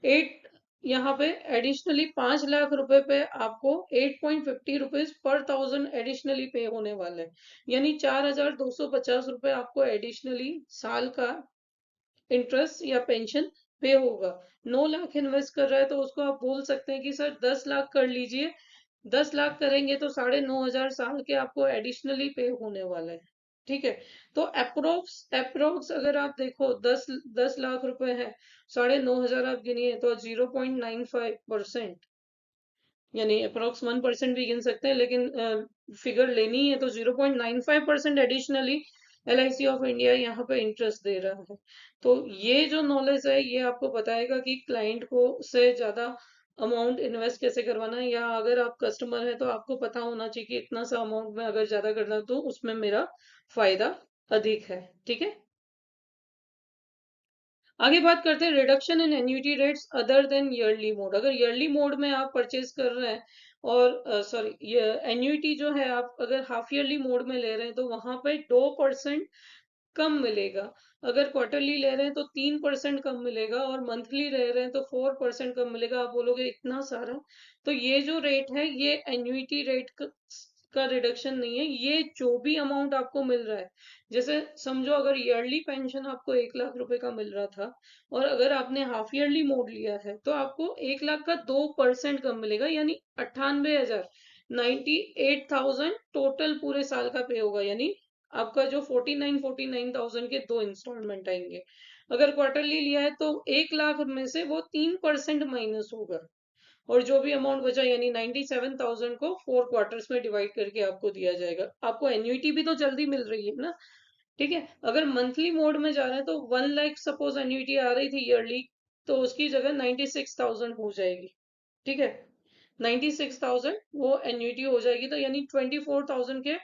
एट यहाँ पे एडिशनली 5 लाख रुपए पे आपको 8.50 रुपीज पर थाउजेंड एडिशनली पे होने वाले हैं। यानी 4,250 रुपए आपको एडिशनली साल का इंटरेस्ट या पेंशन पे होगा। 9 लाख इन्वेस्ट कर रहा है तो उसको आप बोल सकते हैं कि सर 10 लाख कर लीजिए। 10 लाख करेंगे तो 9,500 साल के आपको एडिशनली पे होने वाला है। ठीक है, तो अप्रोक्स अप्रोक्स अगर आप देखो 10 10 लाख रुपए है, 9,500 आप गिनिए तो 0.95%, यानी अप्रोक्स 1% भी गिन सकते हैं, लेकिन फिगर लेनी है तो 0.95% एडिशनली LIC ऑफ इंडिया यहाँ पे इंटरेस्ट दे रहा है। तो ये जो नॉलेज है ये आपको बताएगा कि क्लाइंट को से ज्यादा अमाउंट इन्वेस्ट कैसे करवाना है, या अगर आप कस्टमर है तो आपको पता होना चाहिए कि इतना सा अमाउंट में अगर ज्यादा करना तो उसमें मेरा फायदा अधिक है। ठीक है, आगे बात करते हैं reduction in annuity rates other than yearly mode. अगर ईयरली मोड में आप परचेज कर रहे हैं और सॉरी, ये एन्युटी जो है आप अगर हाफ ईयरली मोड में ले रहे हैं तो वहां पे 2% कम मिलेगा। अगर क्वार्टरली ले रहे हैं तो 3% कम मिलेगा और मंथली ले रहे हैं तो 4% कम मिलेगा। आप बोलोगे इतना सारा, तो ये जो रेट है ये एन्युटी रेट का रिडक्शन नहीं है, ये जो भी अमाउंट आपको मिल रहा है। जैसे समझो अगर ईयरली पेंशन आपको 1 लाख रुपए का मिल रहा था और अगर आपने हाफ ईयरली मोड लिया है तो आपको 1 लाख का 2% कम मिलेगा, यानी 98,000, 98,000 टोटल पूरे साल का पे होगा। यानी आपका जो 49,000 के दो इंस्टॉलमेंट आएंगे। अगर क्वार्टरली लिया है तो 1 लाख में से वो 3% माइनस होगा और जो भी अमाउंट बचा यानी 97,000 को 4 क्वार्टर्स में डिवाइड करके आपको दिया जाएगा। आपको एन्युइटी भी तो जल्दी मिल रही है ना। ठीक है, अगर मंथली मोड में जा रहे हैं तो 1 लाख सपोज एन्युइटी आ रही थी ईयरली, तो उसकी जगह 96,000 हो जाएगी। ठीक है, 96,000 वो एन्युइटी हो जाएगी, तो यानी 24,000 के,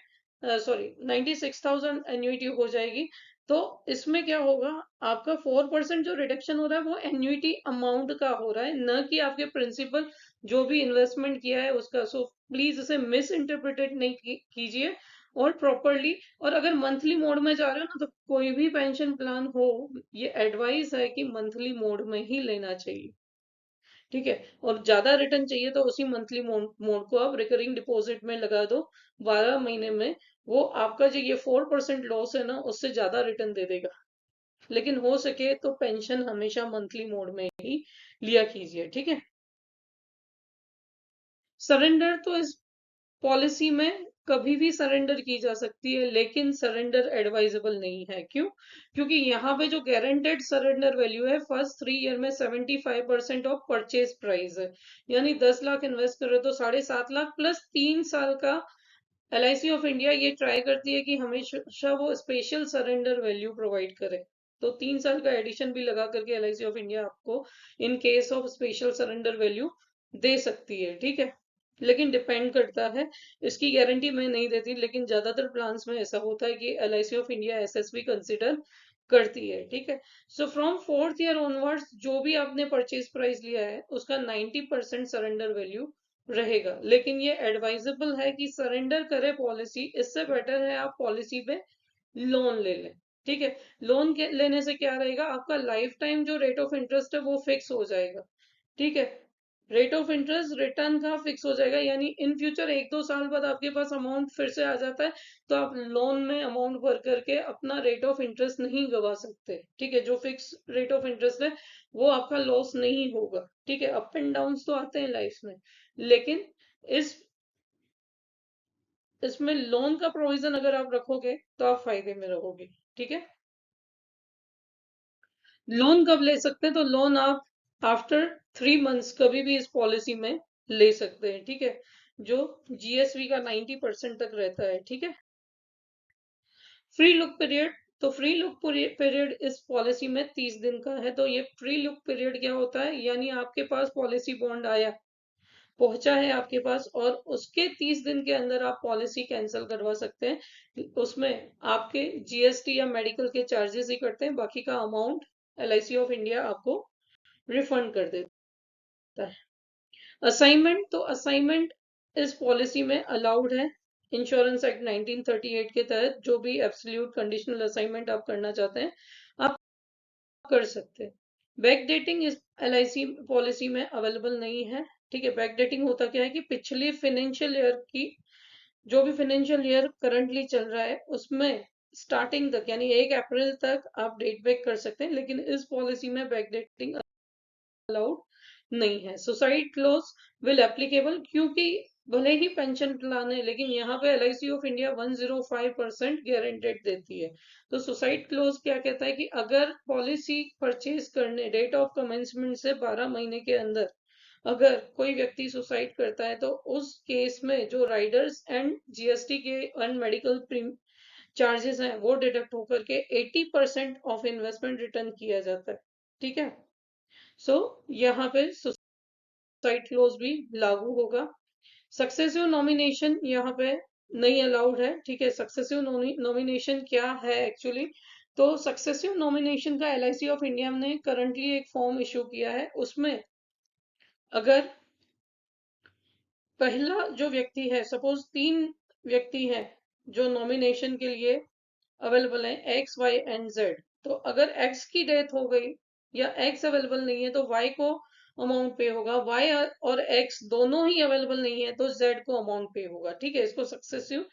सॉरी, 96,000 एन्युइटी हो जाएगी। तो इसमें क्या होगा, आपका 4% जो रिडक्शन हो रहा है वो एन्युइटी अमाउंट का हो रहा है, न कि आपके प्रिंसिपल जो भी इन्वेस्टमेंट किया है उसका। सो प्लीज इसे मिस इंटरप्रिटेट नहीं कीजिए और प्रॉपरली। और अगर मंथली मोड में जा रहे हो ना तो कोई भी पेंशन प्लान हो, ये एडवाइस है कि मंथली मोड में ही लेना चाहिए। ठीक है, और ज्यादा रिटर्न चाहिए तो उसी मंथली मोड मोड को आप रिकरिंग डिपॉजिट में लगा दो 12 महीने में। वो आपका जो ये 4% लॉस है ना उससे ज्यादा रिटर्न दे देगा। लेकिन हो सके तो पेंशन हमेशा मंथली मोड में ही लिया कीजिए। ठीक है, सरेंडर तो इस पॉलिसी में कभी भी सरेंडर की जा सकती है, लेकिन सरेंडर एडवाइजेबल नहीं है। क्यों? क्योंकि यहाँ पे जो गारंटेड सरेंडर वैल्यू है फर्स्ट 3 ईयर में 75% ऑफ परचेज प्राइस है। यानी 10 लाख इन्वेस्ट कर रहे हो तो 7.5 लाख प्लस 3 साल का। LIC ऑफ इंडिया ये ट्राई करती है कि हमेशा वो स्पेशल सरेंडर वैल्यू प्रोवाइड करे। तो 3 साल का एडिशन भी लगा करके LIC ऑफ इंडिया आपको in case of special surrender value दे सकती है। ठीक है, लेकिन डिपेंड करता है, इसकी गारंटी मैं नहीं देती, लेकिन ज्यादातर प्लान्स में ऐसा होता है कि LIC of India SSV consider करती है, ठीक है। So from 4th year onwards जो भी आपने परचेज प्राइस लिया है उसका 90% सरेंडर वैल्यू रहेगा। लेकिन ये एडवाइजेबल है कि सरेंडर करे पॉलिसी, इससे बेटर है आप पॉलिसी पे लोन ले लें, ठीक है। लोन लेने से क्या रहेगा, आपका लाइफ टाइम जो रेट ऑफ इंटरेस्ट है वो फिक्स हो जाएगा, ठीक है। रेट ऑफ इंटरेस्ट रिटर्न का फिक्स हो जाएगा, यानी इन फ्यूचर 1-2 साल बाद आपके पास अमाउंट फिर से आ जाता है तो आप लोन में अमाउंट भर करके अपना रेट ऑफ इंटरेस्ट नहीं गवा सकते, ठीक है। जो फिक्स रेट ऑफ इंटरेस्ट है वो आपका लॉस नहीं होगा, ठीक है। अप एंड डाउन तो आते हैं लाइफ में, लेकिन इस इसमें लोन का प्रोविजन अगर आप रखोगे तो आप फायदे में रहोगे, ठीक है। लोन कब ले सकते हैं, तो लोन आप आफ्टर 3 मंथ्स कभी भी इस पॉलिसी में ले सकते हैं, ठीक है। जो जीएसवी का 90% तक रहता है, ठीक है। फ्री लुक पीरियड, तो फ्री लुक पीरियड इस पॉलिसी में 30 दिन का है। तो ये फ्री लुक पीरियड क्या होता है, यानी आपके पास पॉलिसी बॉन्ड आया, पहुंचा है आपके पास, और उसके 30 दिन के अंदर आप पॉलिसी कैंसिल करवा सकते हैं। उसमें आपके जीएसटी या मेडिकल के चार्जेस ही कटते हैं, बाकी का अमाउंट एलआईसी ऑफ इंडिया आपको रिफंड कर देता है। असाइनमेंट, तो असाइनमेंट इस पॉलिसी में अलाउड है। इंश्योरेंस एक्ट 1938 के तहत जो भी एब्सोल्यूट कंडीशनल असाइनमेंट आप करना चाहते हैं आप कर सकते हैं। बैक डेटिंग इस एलआईसी पॉलिसी में अवेलेबल नहीं है, ठीक है। बैक डेटिंग होता क्या है कि पिछले फाइनेंशियल ईयर की, जो भी फाइनेंशियल ईयर करंटली चल रहा है उसमें स्टार्टिंग तक, यानी 1 अप्रैल तक आप डेट बैक कर सकते हैं, लेकिन इस पॉलिसी में बैक डेटिंग अलाउड नहीं है। सुसाइड क्लोज विल एप्लीकेबल, क्योंकि भले ही पेंशन प्लान है लेकिन यहाँ पे एलआईसी ऑफ इंडिया 105% गारंटेड देती है। तो सुसाइड क्लोज क्या कहता है कि अगर पॉलिसी परचेज करने डेट ऑफ कमेंसमेंट से 12 महीने के अंदर अगर कोई व्यक्ति सुसाइड करता है तो उस केस में जो राइडर्स एंड जीएसटी के एंड मेडिकल चार्जेस हैं वो डिडक्ट होकर के 80% ऑफ इन्वेस्टमेंट रिटर्न किया जाता है, ठीक है। सो यहाँ पे सुसाइड क्लोज भी लागू होगा। सक्सेसिव नॉमिनेशन यहाँ पे नहीं अलाउड है, ठीक है। सक्सेसिव नॉमिनेशन क्या है एक्चुअली, तो सक्सेसिव नॉमिनेशन का एलआईसी ऑफ इंडिया ने करंटली एक फॉर्म इशू किया है। उसमें अगर पहला जो व्यक्ति है, सपोज 3 व्यक्ति हैं जो नॉमिनेशन के लिए अवेलेबल है, एक्स वाई एंड जेड, तो अगर एक्स की डेथ हो गई या एक्स अवेलेबल नहीं है तो वाई को अमाउंट पे होगा, वाई और एक्स दोनों ही अवेलेबल नहीं है तो जेड को अमाउंट पे होगा, ठीक है। इसको सक्सेसिव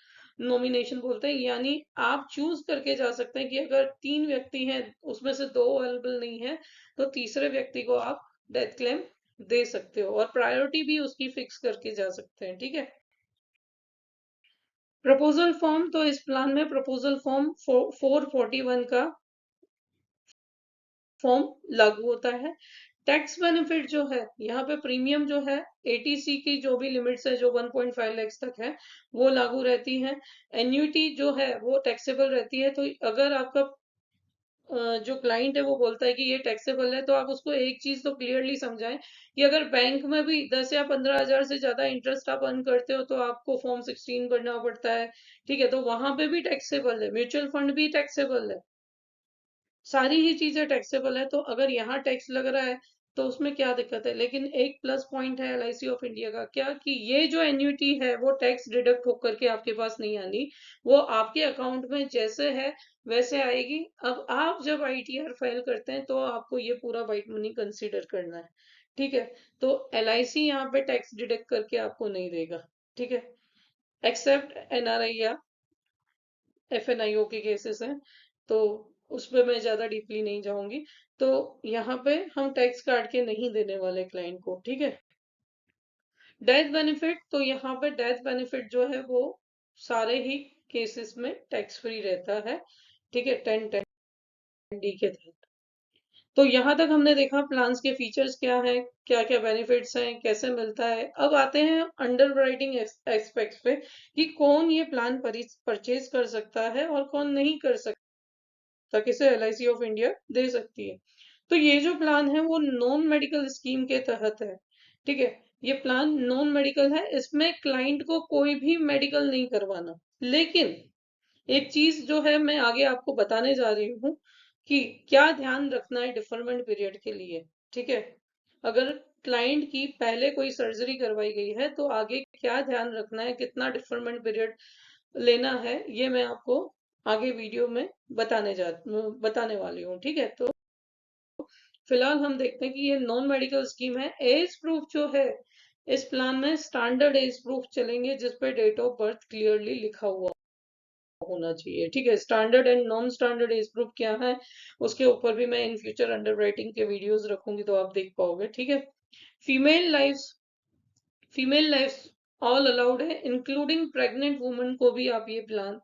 नॉमिनेशन बोलते हैं, यानी आप चूज करके जा सकते हैं कि अगर 3 व्यक्ति हैं उसमें से 2 अवेलेबल नहीं है तो तीसरे व्यक्ति को आप डेथ क्लेम दे सकते हो, और प्रायोरिटी भी उसकी फिक्स करके जा सकते हैं, ठीक है। प्रपोजल फॉर्म, तो इस प्लान में प्रपोजल फॉर्म 441 का फॉर्म लागू होता है। टैक्स बेनिफिट जो है, यहाँ पे प्रीमियम जो है एटीसी की जो भी लिमिट्स है जो 1.5 लाख तक है वो लागू रहती है। एन्युटी जो है वो टैक्सेबल रहती है। तो अगर आपका जो क्लाइंट है वो बोलता है कि ये टैक्सेबल है तो आप उसको एक चीज तो क्लियरली समझाएं कि अगर बैंक में भी 10 या 15 हजार से ज्यादा इंटरेस्ट आप अर्न करते हो तो आपको फॉर्म 16 भरना पड़ता है, ठीक है। तो वहां पे भी टैक्सेबल है, म्यूचुअल फंड भी टैक्सेबल है, सारी ही चीजें टैक्सेबल है। तो अगर यहाँ टैक्स लग रहा है तो उसमें क्या दिक्कत है। लेकिन एक प्लस पॉइंट है एलआईसी ऑफ इंडिया का, क्या कि ये जो एन्युटी है वो टैक्स डिडक्ट होकर के आपके पास नहीं आनी, वो आपके अकाउंट में जैसे है वैसे आएगी। अब आप जब आईटीआर फाइल करते हैं तो आपको ये पूरा वाइट मनी कंसीडर करना है, ठीक है। तो एलआईसी यहाँ पे टैक्स डिडक्ट करके आपको नहीं देगा, ठीक है, एक्सेप्ट एनआरआई या एफएनआईओ के केसेस हैं, तो उसमें मैं ज्यादा डीपली नहीं जाऊंगी। तो यहाँ पे हम टैक्स काट के नहीं देने वाले क्लाइंट को, ठीक है। डेथ बेनिफिट, तो यहाँ पे डेथ बेनिफिट जो है वो सारे ही केसेस में टैक्स फ्री रहता है, ठीक है, 10(10)(d) के तहत। तो यहाँ तक हमने देखा प्लान्स के फीचर्स क्या है, क्या क्या बेनिफिट्स हैं, कैसे मिलता है। अब आते हैं अंडर राइटिंग एस्पेक्ट्स पे कि कौन ये प्लान परचेज कर सकता है और कौन नहीं कर सकता, किसे एलआईसी ऑफ इंडिया दे सकती है। तो ये जो प्लान है वो नॉन मेडिकल स्कीम के तहत है, ठीक है। ये प्लान नॉन मेडिकल है, इसमें क्लाइंट को कोई भी मेडिकल नहीं करवाना। लेकिन एक चीज जो है मैं आगे आपको बताने जा रही हूँ, कि क्या ध्यान रखना है डिफरमेंट पीरियड के लिए। ठीक है, अगर क्लाइंट की पहले कोई सर्जरी करवाई गई है तो आगे क्या ध्यान रखना है, कितना डिफरमेंट पीरियड लेना है, ये मैं आपको आगे वीडियो में बताने वाली हूँ। ठीक है, तो फिलहाल हम देखते हैं कि ये नॉन मेडिकल स्कीम है। एज प्रूफ जो है इस प्लान में स्टैंडर्ड एज प्रूफ चलेंगे जिस पे डेट ऑफ बर्थ क्लियरली लिखा हुआ होना चाहिए। ठीक है, standard and non standard age proof क्या है उसके ऊपर भी मैं इन फ्यूचर अंडरराइटिंग के वीडियोस रखूंगी तो आप देख पाओगे। ठीक है, female life female life all allowed है, इंक्लूडिंग प्रेग्नेंट वुमेन को भी आप ये प्लान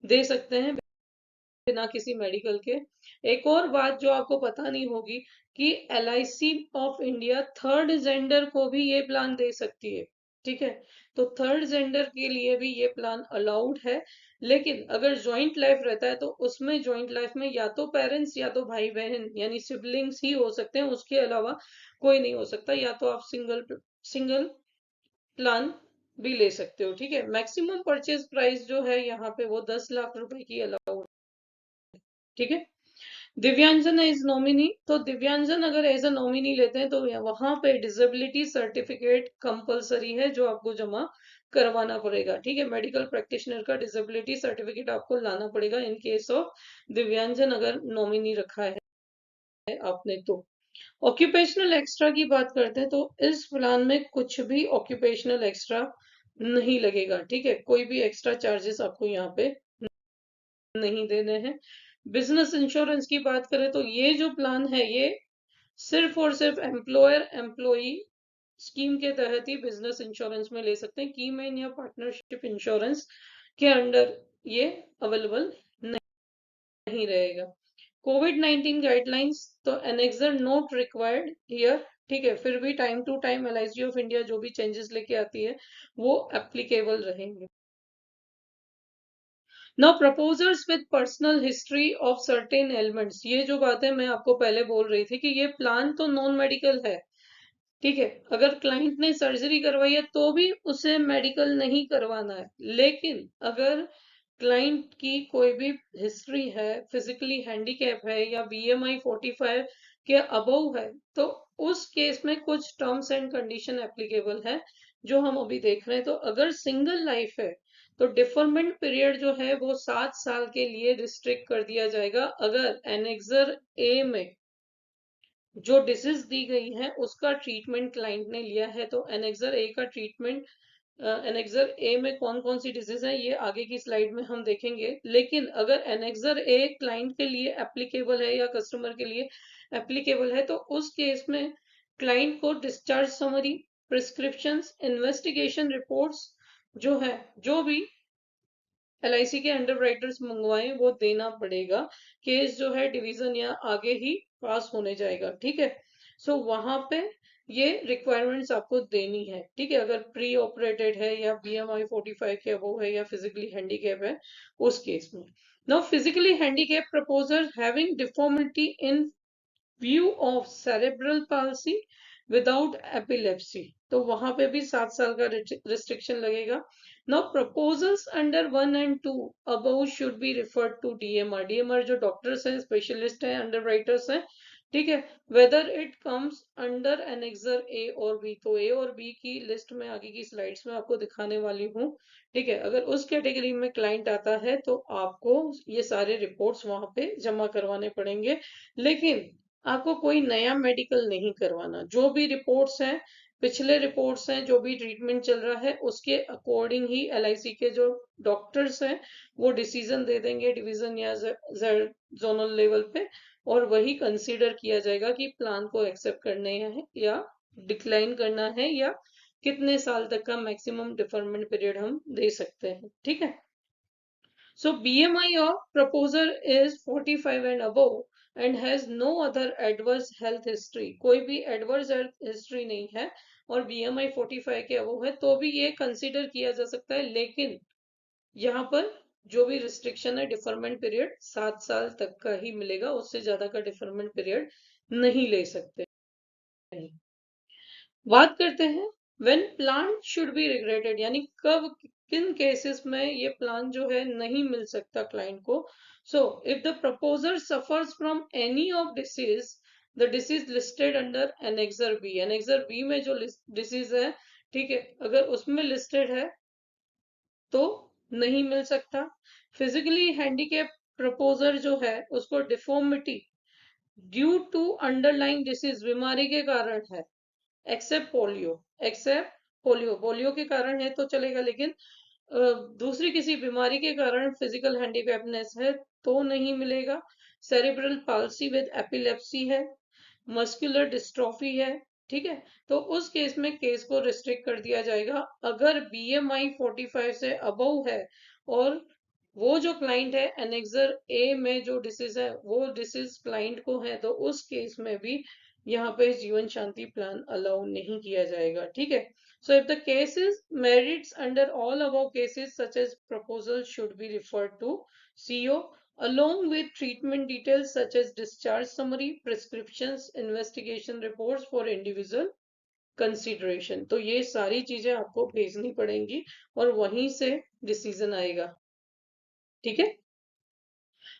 दे सकते हैं बिना किसी मेडिकल के। एक और बात जो आपको पता नहीं होगी कि LIC of India third gender को भी ये प्लान दे सकती है। ठीक है, तो थर्ड जेंडर के लिए भी ये प्लान अलाउड है, लेकिन अगर ज्वाइंट लाइफ रहता है तो उसमें ज्वाइंट लाइफ में या तो पेरेंट्स या तो भाई बहन यानी सिबलिंग्स ही हो सकते हैं, उसके अलावा कोई नहीं हो सकता, या तो आप सिंगल सिंगल प्लान भी ले सकते हो। ठीक है, मैक्सिमम परचेज प्राइस जो है यहाँ पे वो 10 लाख रुपए की अलाउड। ठीक है, दिव्यांजन एज नॉमिनी, तो दिव्यांजन अगर एज अ नॉमिनी लेते हैं तो वहां पे डिसेबिलिटी सर्टिफिकेट कंपलसरी है जो आपको जमा करवाना पड़ेगा। ठीक है, मेडिकल प्रैक्टिशनर का डिसेबिलिटी सर्टिफिकेट आपको लाना पड़ेगा इन केस ऑफ दिव्यांजन अगर नॉमिनी रखा है आपने तो। ऑक्यूपेशनल एक्स्ट्रा की बात करते हैं तो इस प्लान में कुछ भी ऑक्यूपेशनल एक्स्ट्रा नहीं लगेगा। ठीक है, कोई भी एक्स्ट्रा चार्जेस आपको यहाँ पे नहीं देने हैं। बिजनेस इंश्योरेंस की बात करें तो ये जो प्लान है ये सिर्फ और सिर्फ एम्प्लॉयर एम्प्लॉई स्कीम के तहत ही बिजनेस इंश्योरेंस में ले सकते हैं। की मैन या पार्टनरशिप इंश्योरेंस के अंडर ये अवेलेबल नहीं रहेगा। कोविड-19 गाइडलाइंस, तो एनेक्सर नोट रिक्वायर्ड हियर। ठीक है, फिर भी time to time LIC of India जो भी चेंजेस लेके आती है वो एप्लीकेबल रहेंगे। Now proposers with personal history of certain elements, ये जो बात है मैं आपको पहले बोल रही थी कि ये प्लान तो नॉन मेडिकल है। ठीक है, अगर क्लाइंट ने सर्जरी करवाई है तो भी उसे मेडिकल नहीं करवाना है, लेकिन अगर क्लाइंट की कोई भी हिस्ट्री है, फिजिकली हैंडीकैप है या BMI 45 के अबव है तो उस केस में कुछ टर्म्स एंड कंडीशन एप्लीकेबल है जो हम अभी देख रहे हैं। तो अगर सिंगल लाइफ है तो डिफरमेंट पीरियड जो है वो 7 साल के लिए रिस्ट्रिक्ट कर दिया जाएगा। अगर एनेक्सर ए में जो डिजीज दी गई है उसका ट्रीटमेंट क्लाइंट ने लिया है तो एनेक्सर ए का ट्रीटमेंट, एनेक्सर ए में कौन कौन सी डिजीज है ये आगे की स्लाइड में हम देखेंगे। लेकिन अगर एनेक्सर ए क्लाइंट के लिए एप्लीकेबल है या कस्टमर के लिए एप्लीकेबल है तो उस केस में क्लाइंट को discharge summary, prescriptions, investigation reports जो है, जो भी LIC के अंडर राइटर्स मंगवाए वो देना पड़ेगा। केस जो है डिवीजन या आगे ही पास होने जाएगा। ठीक है, सो वहां पे ये रिक्वायरमेंट्स आपको देनी है। ठीक है, अगर प्री ऑपरेटेड है या BMI 45 के अबव है या फिजिकली हैंडीकैप है उस केस में। Now physically handicap proposer having deformity in view of cerebral palsy without epilepsy, तो वहां पे भी 7 साल का रिस्ट्रिक्शन लगेगा। Now proposals under 1 and 2 above should be referred to DMR जो डॉक्टर्स हैं, स्पेशलिस्ट हैं, अंडर राइटर्स हैं। ठीक है, whether it comes under annexure A और बी, तो ए और बी की लिस्ट में आगे की स्लाइड्स में आपको दिखाने वाली हूँ। ठीक है, अगर उस कैटेगरी में क्लाइंट आता है तो आपको ये सारे रिपोर्ट्स वहां पे जमा करवाने पड़ेंगे, लेकिन आपको कोई नया मेडिकल नहीं करवाना। जो भी रिपोर्ट्स हैं, पिछले रिपोर्ट्स हैं, जो भी ट्रीटमेंट चल रहा है उसके अकॉर्डिंग ही LIC के जो डॉक्टर्स हैं वो डिसीजन दे देंगे डिवीजन या जोनल लेवल पे, और वही कंसीडर किया जाएगा कि प्लान को एक्सेप्ट करने हैं या डिक्लाइन करना है या कितने साल तक का मैक्सिमम डिफरमेंट पीरियड हम दे सकते हैं। ठीक है, so BMI of proposer is 45 and above and has no other adverse health history, कोई भी adverse health history नहीं है और BMI 45 के above है तो भी ये कंसीडर किया जा सकता है। लेकिन यहाँ पर जो भी रिस्ट्रिक्शन है, डिफरमेंट पीरियड 7 साल तक का ही मिलेगा, उससे ज्यादा का डिफरमेंट पीरियड नहीं ले सकते हैं। बात करते हैं when plan should be regretted, यानी कब, किन केसेस में ये प्लान जो है नहीं मिल सकता क्लाइंट को. So if the proposer suffers from any of disease, the disease listed under annexure B. Annexure B में जो डिसीज है, ठीक है, अगर उसमें लिस्टेड है तो नहीं मिल सकता. फिजिकली हैंडीकैप प्रपोजर जो है उसको deformity due to underlying disease, बीमारी के कारण है, except polio. Except polio, polio के कारण है तो चलेगा, लेकिन दूसरी किसी बीमारी के कारण फिजिकल हैंडीकैपनेस है तो नहीं मिलेगा. सेरिब्रल पाल्सी विद एपिलेप्सी है, मस्कुलर डिस्ट्रॉफी है, ठीक है, तो उस केस में केस को रिस्ट्रिक्ट कर दिया जाएगा. अगर बीएमआई 45 से अबव है और वो जो क्लाइंट है एनेक्सर ए में जो डिसीज है वो डिसीज क्लाइंट को है, तो उस केस में भी यहाँ पे जीवन शांति प्लान अलाउ नहीं किया जाएगा. ठीक है. So if the case is merits under all above cases such as proposal should be referred to CO along with treatment details such as discharge summary, prescriptions, investigation reports for individual consideration. तो ये सारी चीजें आपको भेजनी पड़ेंगी और वहीं से डिसीजन आएगा. ठीक है.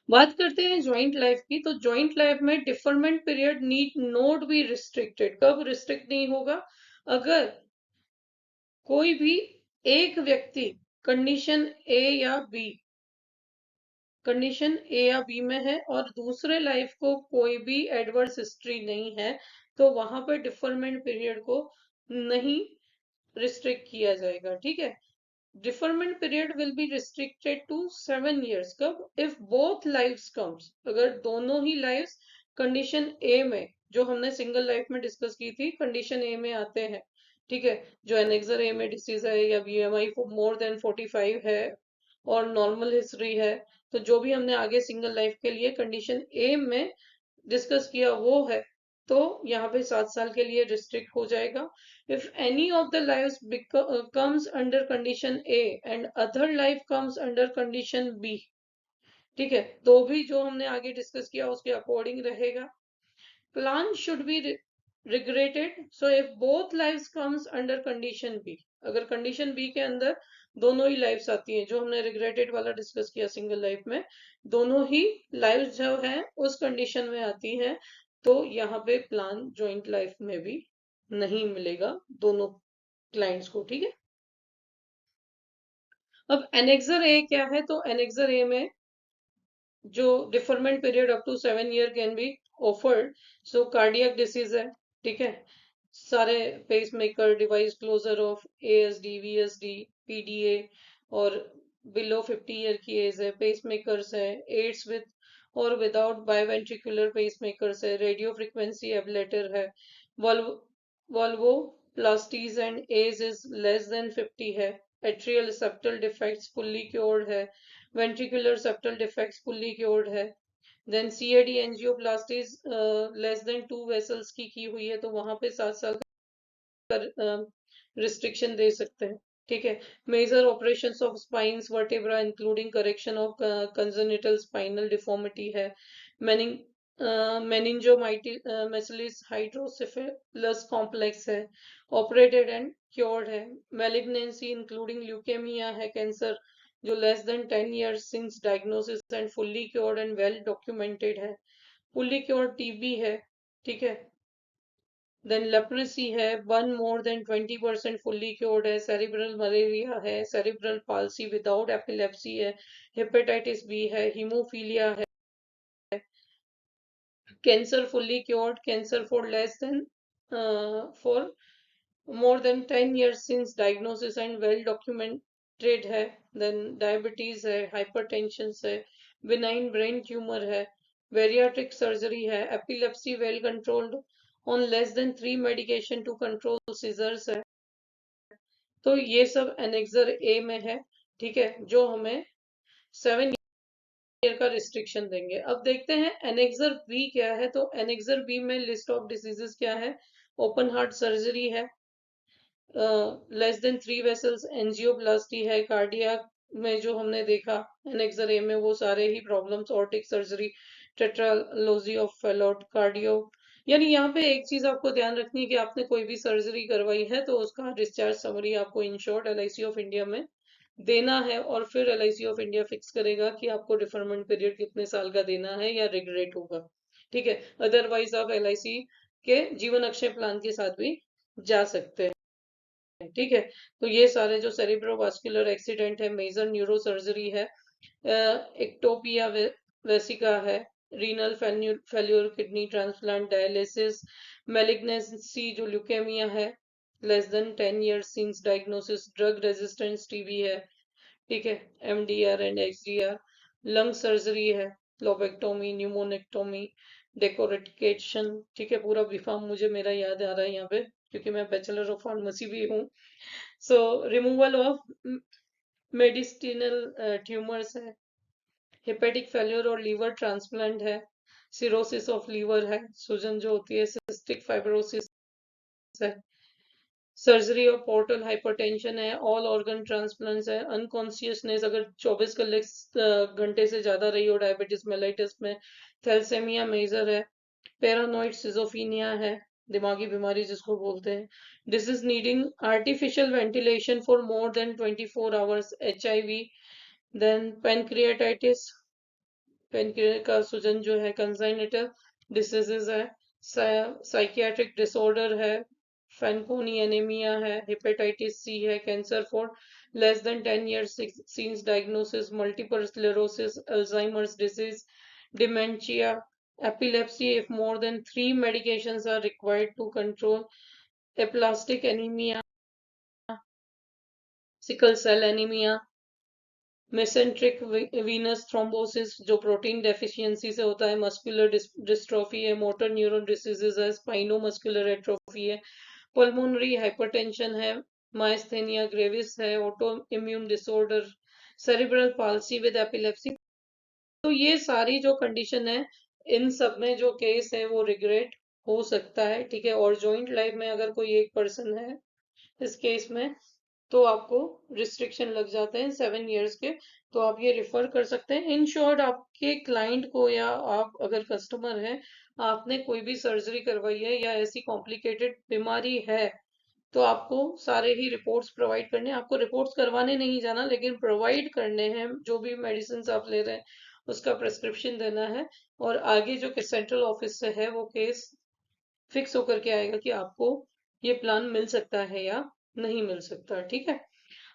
बात करते हैं ज्वाइंट लाइफ की. तो ज्वाइंट लाइफ में deferment period need not be restricted. कब रिस्ट्रिक्ट नहीं होगा? अगर कोई भी एक व्यक्ति कंडीशन ए या बी, कंडीशन ए या बी में है और दूसरे लाइफ को कोई भी एडवर्स हिस्ट्री नहीं है, तो वहां पर डिफरमेंट पीरियड को नहीं रिस्ट्रिक्ट किया जाएगा. ठीक है. Deferment period will be restricted to 7 years. कब? इफ बोथ लाइव्स कम्स, अगर दोनों ही लाइव्स कंडीशन ए में, जो हमने सिंगल लाइफ में डिस्कस की थी, कंडीशन ए में आते हैं. ठीक है. जो एनेक्सर ए में डिसीज है या बीएमआई मोर देन 45 है और नॉर्मल हिस्ट्री है, तो जो भी हमने आगे सिंगल लाइफ के लिए कंडीशन ए में डिस्कस किया वो है, तो यहाँ पे 7 साल के लिए रिस्ट्रिक्ट हो जाएगा. If any of the lives comes under condition A and other life comes under condition B, ठीक है, तो भी जो हमने आगे डिस्कस किया उसके अकॉर्डिंग रहेगा. Plan should be regretted. So if both lives comes under condition B, अगर कंडीशन बी के अंदर दोनों ही लाइफ्स आती हैं, जो हमने रिग्रेटेड वाला डिस्कस किया सिंगल लाइफ में, दोनों ही लाइफ्स जो है उस कंडीशन में आती हैं, तो यहाँ पे प्लान जॉइंट लाइफ में भी नहीं मिलेगा दोनों क्लाइंट्स को. ठीक है. अब एनेक्सर ए क्या है? तो एनेक्सर ए में जो deferment period up to 7 year can be offered. So cardiac disease है, ठीक है, सारे pacemaker device closure of ASD, VSD, PDA, और बिलो 50 year की एज है, पेस मेकर्स है, एड्स विद और विदाउट बायोवेंट्रिकुलर पेस मेकर्स है, रेडियो फ्रिक्वेंसी एबलेटर है, valve valvoplasties and age is less than 50 है, atrial septal defects fully cured है, ventricular septal defects fully cured है. Then CAD angioplasty less than 2 vessels की हुई है, तो वहां पे 7 साल का रिस्ट्रिक्शन दे सकते हैं. ठीक है. Major operations of spines vertebra including correction of congenital spinal deformity है. मेनिंग मेनिंजोमाइटिस हाइड्रोसेफेलस कॉम्प्लेक्स है, ऑपरेटेड एंड क्योर्ड है. मेलिग्नेंसी इंक्लूडिंग ल्यूकेमिया है, कैंसर जो less than 10 years since diagnosis and fully cured and well documented है. Fully cured TB है. ठीक है. देन लेप्रेसी है, 1 more than 20% फुल्ली क्योर्ड है. सेरिब्रल मलेरिया है, सेरिब्रल पाल्सी विदाउट एपिलेप्सी है, हेपेटाइटिस बी है, हीमोफीलिया है, cancer fully cured, cancer for less than for more than 10 years since diagnosis and well documented है. then diabetes है, hypertension है, benign brain tumor है, bariatric surgery है, epilepsy well controlled on less than 3 medication to control seizures है. तो ये सब annexure A में है. ठीक है. जो हमें 7 year का रिस्ट्रिक्शन देंगे. अब देखते हैं एनेक्सर बी क्या है. तो एनेक्सर बी में लिस्ट ऑफ डिसीजेस क्या है? ओपन हार्ट सर्जरी है, लेस देन 3 vessels एंजियोप्लास्टी है, कार्डियक में जो हमने देखा एनेक्सर में वो सारे ही problems, aortic surgery, tetralogy of Fallot, cardio यानी यहाँ पे एक चीज आपको ध्यान रखनी है कि आपने कोई भी सर्जरी करवाई है तो उसका डिस्चार्ज समरी आपको इंश्योर्ड एलआईसी ऑफ इंडिया में देना है, और फिर एलआईसी ऑफ इंडिया फिक्स करेगा कि आपको डिफरमेंट पीरियड कितने साल का देना है या रिग्रेट होगा। ठीक है, अदरवाइज आप एलआईसी के जीवन अक्षय प्लान के साथ भी जा सकते हैं। ठीक है, तो ये सारे जो सेरिब्रोवास्कुलर एक्सीडेंट है, मेजर न्यूरो सर्जरी है, एक्टोपिया वेसिका है, renal failure, kidney transplant, dialysis, malignancy जो ल्यूकेमिया है, less than 10 years since diagnosis, drug resistance TB है, ठीक है, MDR and XDR, lung surgery है, लोबेक्टोमी, न्यूमोनेक्टोमी, डेकोरेटिकेशन। ठीक है, पूरा बीफार्म मुझे मेरा याद आ रहा है यहाँ पे क्योंकि मैं बैचलर ऑफ फार्मेसी भी हूँ। So removal of mediastinal tumours है, हेपेटिक फेल्योर और लीवर ट्रांसप्लांट है, सिरोसिस ऑफ लीवर है, सूजन जो होती है, सिस्टिक फाइब्रोसिस है, सर्जरी और पोर्टल हाइपरटेंशन है, ऑल ऑर्गन ट्रांसप्लांट्स है, अनकॉन्शियसनेस अगर 24 घंटे से ज्यादा रही हो डायबिटीज मेलाइटिस में, थैलेसेमिया मेजर है, पैरानोइड सिजोफीनिया है, दिमागी बीमारी जिसको बोलते हैं, disease needing artificial ventilation for more than 24 hours, HIV, then pancreatitis, pancreas का सूजन जो है, कंजाइनिटल डिसीजेज है, साइकियाट्रिक डिसऑर्डर है, फैनकोनी एनीमिया है, हेपेटाइटिस सी है, cancer for less than 10 years since diagnosis, multiple sclerosis, Alzheimer's disease, dementia, epilepsy if more than 3 medications are required to control, aplastic anemia, sickle cell anemia, mesenteric Venus thrombosis जो protein deficiency से होता है, muscular dystrophy है, motor neuron diseases है, स्पाइनो muscular atrophy है, pulmonary hypertension है, myasthenia gravis है, auto immune disorder, cerebral palsy with epilepsy. तो ये सारी जो कंडीशन है, इन सब में जो केस है वो रिग्रेट हो सकता है। ठीक है, और जॉइंट लाइफ में अगर कोई एक पर्सन है इस केस में तो आपको रिस्ट्रिक्शन लग जाते हैं 7 years के। तो आप ये रिफर कर सकते हैं। इन शॉर्ट, आपके क्लाइंट को या आप अगर कस्टमर हैं, आपने कोई भी सर्जरी करवाई है या ऐसी कॉम्प्लिकेटेड बीमारी है, तो आपको सारे ही रिपोर्ट्स प्रोवाइड करने हैं। आपको रिपोर्ट्स करवाने नहीं जाना, लेकिन प्रोवाइड करने हैं। जो भी मेडिसिन आप ले रहे हैं उसका प्रेस्क्रिप्शन देना है, और आगे जो कि सेंट्रल ऑफिस से है वो केस फिक्स होकर के आएगा कि आपको ये प्लान मिल सकता है या नहीं मिल सकता। ठीक है,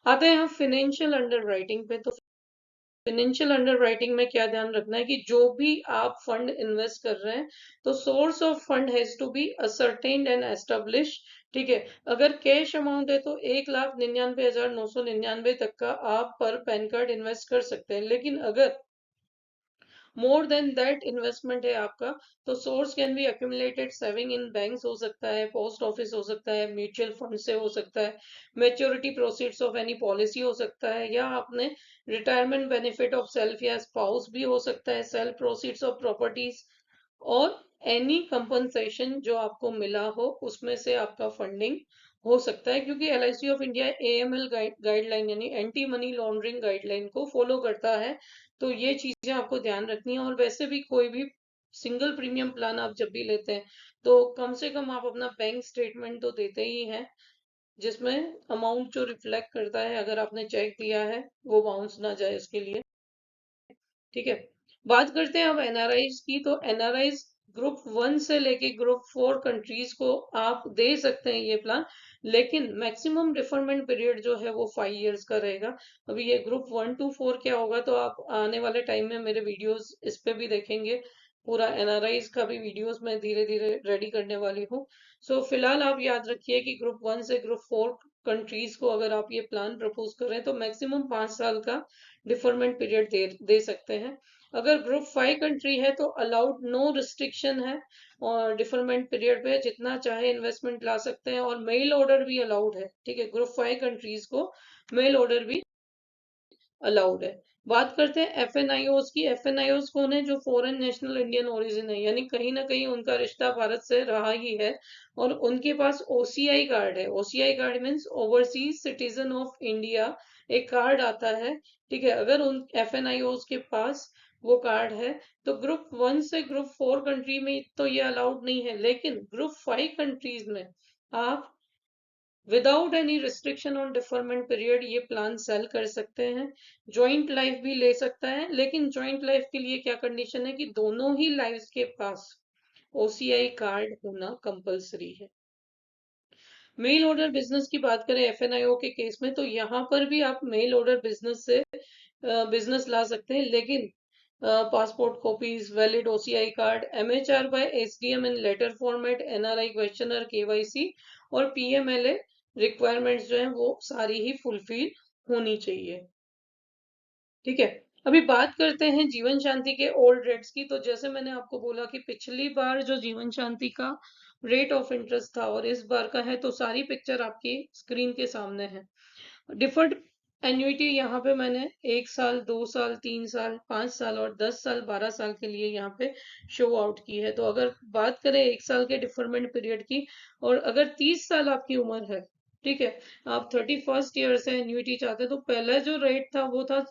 आते हैं हम फाइनेंशियल अंडर राइटिंग पे। तो फाइनेंशियल अंडर राइटिंग में क्या ध्यान रखना है कि जो भी आप फंड इन्वेस्ट कर रहे हैं, तो source of fund has to be ascertained and establish. ठीक है, अगर कैश अमाउंट है तो 1,99,999 तक का आप पर पैन कार्ड इन्वेस्ट कर सकते हैं, लेकिन अगर मोर देन दैट इन्वेस्टमेंट है आपका, तो source can be accumulated saving in banks हो सकता है, पोस्ट ऑफिस हो सकता है, म्यूचुअल फंड से हो सकता है, maturity proceeds of any policy हो सकता है, या आपने रिटायरमेंट बेनिफिट ऑफ सेल्फ या स्पाउस भी हो सकता है, सेल्फ प्रोसीड्स ऑफ प्रॉपर्टीज, और एनी कंपनसेशन जो आपको मिला हो उसमें से आपका फंडिंग हो सकता है। क्योंकि LIC of India AML guideline यानी एंटी मनी लॉन्ड्रिंग गाइडलाइन को फॉलो करता है। तो ये चीजें आपको ध्यान रखनी है। और वैसे भी कोई भी सिंगल प्रीमियम प्लान आप जब भी लेते हैं, तो कम से कम आप अपना बैंक स्टेटमेंट तो देते ही हैं, जिसमें अमाउंट जो रिफ्लेक्ट करता है, अगर आपने चेक दिया है वो बाउंस ना जाए इसके लिए। ठीक है, बात करते हैं अब एनआरआईज की। तो एनआरआईज ग्रुप 1 से लेके ग्रुप 4 कंट्रीज को आप दे सकते हैं ये प्लान, लेकिन मैक्सिमम डिफरमेंट पीरियड जो है वो 5 years का रहेगा। अभी ये ग्रुप 1 to 4 क्या होगा, तो आप आने वाले टाइम में मेरे वीडियोस इस पे भी देखेंगे। पूरा एनआरआईज का भी वीडियोस मैं धीरे धीरे रेडी करने वाली हूँ। सो फिलहाल आप याद रखिए कि ग्रुप 1 से ग्रुप 4 कंट्रीज को अगर आप ये प्लान प्रपोज कर रहे हैं, तो मैक्सिमम 5 साल का डिफरमेंट पीरियड दे सकते हैं। अगर ग्रुप 5 कंट्री है तो अलाउड, नो रिस्ट्रिक्शन है, और डिफरमेंट पीरियड पे जितना चाहे इन्वेस्टमेंट ला सकते हैं, और मेल ऑर्डर भी अलाउड है। ठीक है, ग्रुप 5 कंट्रीज को मेल ऑर्डर भी अलाउड है। बात करते हैं एफएनआईओज की। एफएनआईओज कौन है? जो फॉरेन नेशनल इंडियन ओरिजिन है, यानी कहीं ना कहीं उनका रिश्ता भारत से रहा ही है, और उनके पास ओसीआई कार्ड है। OCI card means overseas citizen of India, एक कार्ड आता है। ठीक है, अगर उन एफएनआईओज के पास वो कार्ड है। तो ग्रुप 1 से ग्रुप 4 कंट्री में तो ये अलाउड नहीं है, लेकिन ग्रुप 5 कंट्रीज में आप without any restriction on deferment period ये प्लान सेल कर सकते हैं। जॉइंट लाइफ भी ले सकता है, लेकिन जॉइंट लाइफ के लिए क्या कंडीशन है कि दोनों ही लाइफ के पास ओसीआई कार्ड होना कंपलसरी है। मेल ऑर्डर बिजनेस की बात करें एफएनआईओ के केस में, तो यहाँ पर भी आप मेल ऑर्डर बिजनेस से बिजनेस ला सकते हैं, लेकिन passport copies, valid OCI card, MHR by SDM in letter format, NRI questionnaire, KYC और पीएमएलए रिक्वायरमेंट्स जो है वो सारी ही फुलफिल होनी चाहिए। ठीक है, अभी बात करते हैं जीवन शांति के ओल्ड रेट्स की। तो जैसे मैंने आपको बोला कि पिछली बार जो जीवन शांति का रेट ऑफ इंटरेस्ट था और इस बार का है, तो सारी पिक्चर आपकी स्क्रीन के सामने है। डिफर्ड एन्युइटी यहाँ पे मैंने 1 साल, 2 साल, 3 साल, 5 साल और 10 साल, 12 साल के लिए यहाँ पे शो आउट की है। तो अगर बात करें 1 साल के डिफरमेंट पीरियड की, और अगर 30 साल आपकी उम्र है, ठीक है, आप 31st ईयर से एन्युइटी चाहते हैं, तो पहला जो रेट था वो था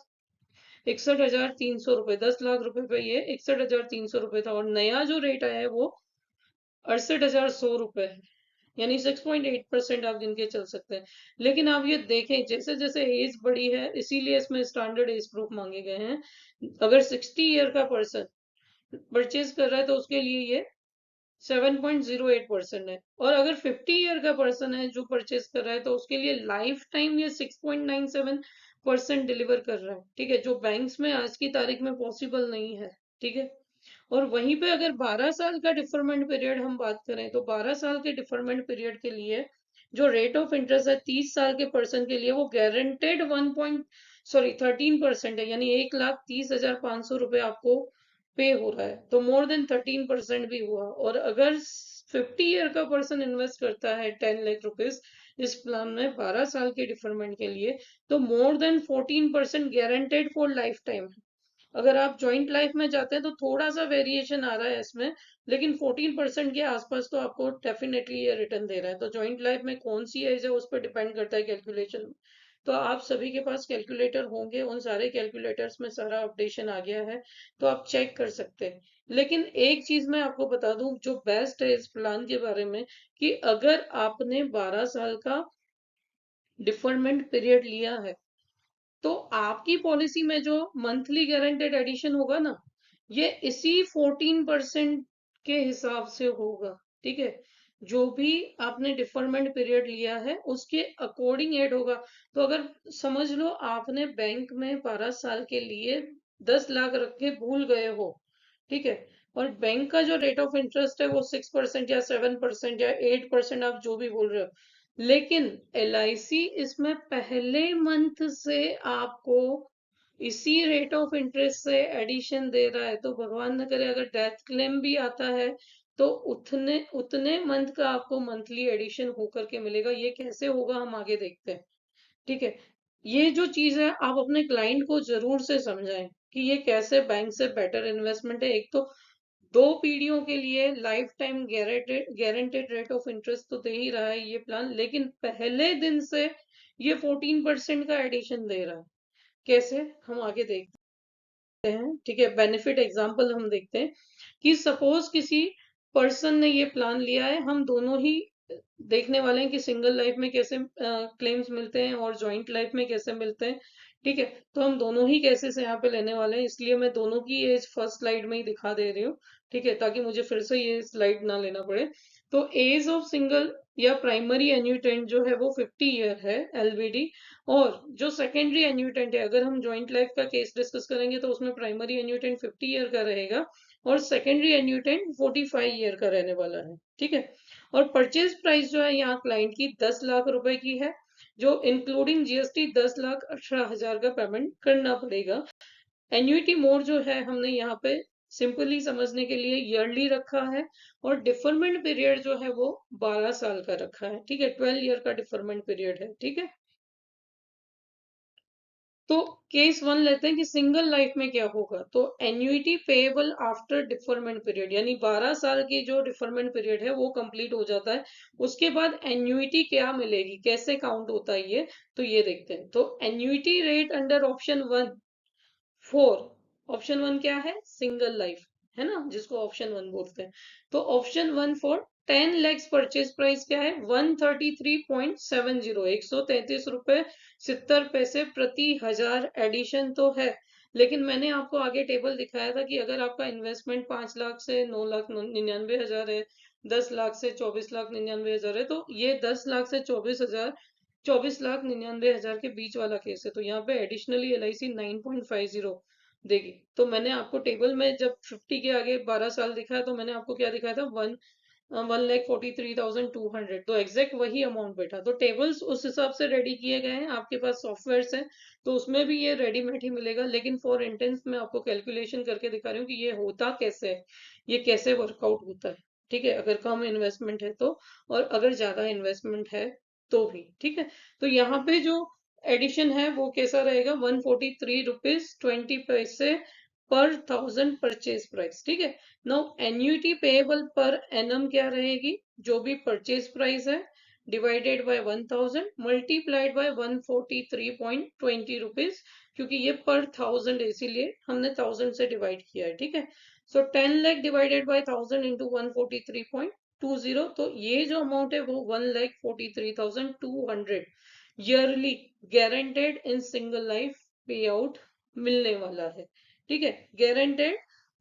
61,300 रुपए, 10 लाख रुपए पे ये 61,300 रुपए था, और नया जो रेट आया है वो 68,100 रुपए है, यानी 6.8% आप गिन के चल सकते हैं। लेकिन आप ये देखें, जैसे जैसे एज बढ़ी है, इसीलिए इसमें स्टैंडर्ड एज प्रूफ मांगे गए हैं। अगर 60 ईयर का पर्सन परचेज कर रहा है तो उसके लिए ये 7.08% है, और अगर 50 ईयर का पर्सन है जो परचेज कर रहा है तो उसके लिए लाइफ टाइम ये 6.97% डिलीवर कर रहा है। ठीक है, जो बैंक्स में आज की तारीख में पॉसिबल नहीं है। ठीक है, और वहीं पे अगर 12 साल का डिफरमेंट पीरियड हम बात करें, तो 12 साल के डिफरमेंट पीरियड के लिए जो रेट ऑफ इंटरेस्ट है 30 साल के पर्सन के लिए, वो गारंटेड 13% है, यानी 1,30,500 रुपए आपको पे हो रहा है। तो मोर देन 13% भी हुआ। और अगर 50 ईयर का पर्सन इन्वेस्ट करता है 10 लाख रुपीज इस प्लान में 12 साल के डिफरमेंट के लिए, तो more than 14% guaranteed for life time. अगर आप जॉइंट लाइफ में जाते हैं तो थोड़ा सा वेरिएशन आ रहा है इसमें, लेकिन 14% के आसपास तो आपको डेफिनेटली ये रिटर्न दे रहा है। तो जॉइंट लाइफ में कौन सी एज है उस पर डिपेंड करता है कैलकुलेशन। तो आप सभी के पास कैलकुलेटर होंगे, उन सारे कैलकुलेटर्स में सारा अपडेशन आ गया है, तो आप चेक कर सकते हैं। लेकिन एक चीज मैं आपको बता दूं जो बेस्ट है इस प्लान के बारे में, कि अगर आपने 12 साल का डिफरमेंट पीरियड लिया है, तो आपकी पॉलिसी में जो मंथली गारंटेड एडिशन होगा ना, ये इसी 14% के हिसाब से होगा। ठीक है, जो भी आपने डिफरमेंट पीरियड लिया है उसके अकॉर्डिंग एड होगा। तो अगर समझ लो आपने बैंक में 12 साल के लिए 10 लाख रख के भूल गए हो, ठीक है, और बैंक का जो रेट ऑफ इंटरेस्ट है वो 6% या 7% या 8%, आप जो भी बोल रहे हो, लेकिन LIC इसमें पहले मंथ से आपको इसी रेट ऑफ इंटरेस्ट से एडिशन दे रहा है। तो भगवान न करे अगर डेथ क्लेम भी आता है, तो उतने उतने मंथ का आपको मंथली एडिशन होकर के मिलेगा। ये कैसे होगा हम आगे देखते हैं। ठीक है, ये जो चीज है आप अपने क्लाइंट को जरूर से समझाएं कि ये कैसे बैंक से बेटर इन्वेस्टमेंट है। एक तो 2 पीढ़ियों के लिए life time guaranteed rate of interest तो दे ही रहा है ये प्लान, लेकिन पहले दिन से ये 14% का एडिशन दे रहा है। कैसे, हम आगे देखते हैं। ठीक है, बेनिफिट एग्जांपल हम देखते हैं कि सपोज किसी पर्सन ने ये प्लान लिया है, हम दोनों ही देखने वाले हैं कि सिंगल लाइफ में कैसे क्लेम्स मिलते हैं और जॉइंट लाइफ में कैसे मिलते हैं। ठीक है, तो हम दोनों ही केसेस यहाँ पे लेने वाले हैं, इसलिए मैं दोनों की एज फर्स्ट स्लाइड में ही दिखा दे रही हूँ। ठीक है, ताकि मुझे फिर से ये स्लाइड ना लेना पड़े। तो एज ऑफ सिंगल या प्राइमरी एन्यूटेंट जो है वो 50 ईयर है, LBD। और जो सेकेंडरी एन्यूटेंट है, अगर हम जॉइंट लाइफ का केस डिस्कस करेंगे तो उसमें प्राइमरी एन्यूटेंट 50 ईयर का रहेगा और सेकेंडरी एन्यूटेंट 45 ईयर का रहने वाला है। ठीक है, और परचेज प्राइस जो है यहाँ क्लाइंट की 10 लाख रुपए की है, जो इंक्लूडिंग GST 10,18,000 का पेमेंट करना पड़ेगा। एन्युइटी मोड जो है हमने यहाँ पे सिंपली समझने के लिए ईयरली रखा है, और डिफरमेंट पीरियड जो है वो 12 साल का रखा है। ठीक है, 12 ईयर का डिफरमेंट पीरियड है। ठीक है, तो केस 1 लेते हैं कि सिंगल लाइफ में क्या होगा। तो annuity payable after deferment period, यानी 12 साल की जो डिफरमेंट पीरियड है वो कंप्लीट हो जाता है, उसके बाद एन्युइटी क्या मिलेगी, कैसे काउंट होता है ये, तो ये देखते हैं। तो annuity rate under option 1 4 option 1 क्या है? सिंगल लाइफ, है ना, जिसको ऑप्शन 1 बोलते हैं। तो option 1 for 10 lakhs purchase price क्या है? 133.70, 133 रुपए 70 पैसे प्रति हजार। एडिशन तो है, लेकिन मैंने आपको आगे टेबल दिखाया था कि अगर आपका इन्वेस्टमेंट 5 लाख से 9,99,000 है, 10 लाख से 24,99,000 है, तो ये 10 लाख से 24,000, 24,99,000 के बीच वाला केस है। तो यहाँ पे एडिशनली LIC 9.50 देगी। तो मैंने आपको टेबल में जब 50 के आगे 12 साल दिखाया, तो मैंने आपको क्या दिखाया था? 1,43,200। तो एग्जैक्ट वही अमाउंट बैठा। तो टेबल्स उस हिसाब से रेडी किए गए हैं, आपके पास सॉफ्टवेयर है तो उसमें भी ये रेडीमेड ही मिलेगा, लेकिन फॉर इंटेंस मैं आपको कैलकुलेशन करके दिखा रही हूँ कि ये होता कैसे है, ये कैसे वर्कआउट होता है। ठीक है, अगर कम इन्वेस्टमेंट है तो, और अगर ज्यादा इन्वेस्टमेंट है तो भी। ठीक है, तो यहाँ पे जो एडिशन है वो कैसा रहेगा? 143 रुपीज 20 पैसे पर थाउजेंड परचेज प्राइस। ठीक है, now annuity payable per annum क्या रहेगी? जो भी परचेज प्राइस है divided by 1000 multiplied by 143.20 rupees, क्योंकि ये पर थाउजेंड है इसीलिए हमने 1000 से डिवाइड किया है। ठीक है, सो 10 लाख डिवाइडेड बाय 1000 इंटू 143.20, तो ये जो अमाउंट है वो 1,43,200 yearly guaranteed in single life पे आउट मिलने वाला है। ठीक है, guaranteed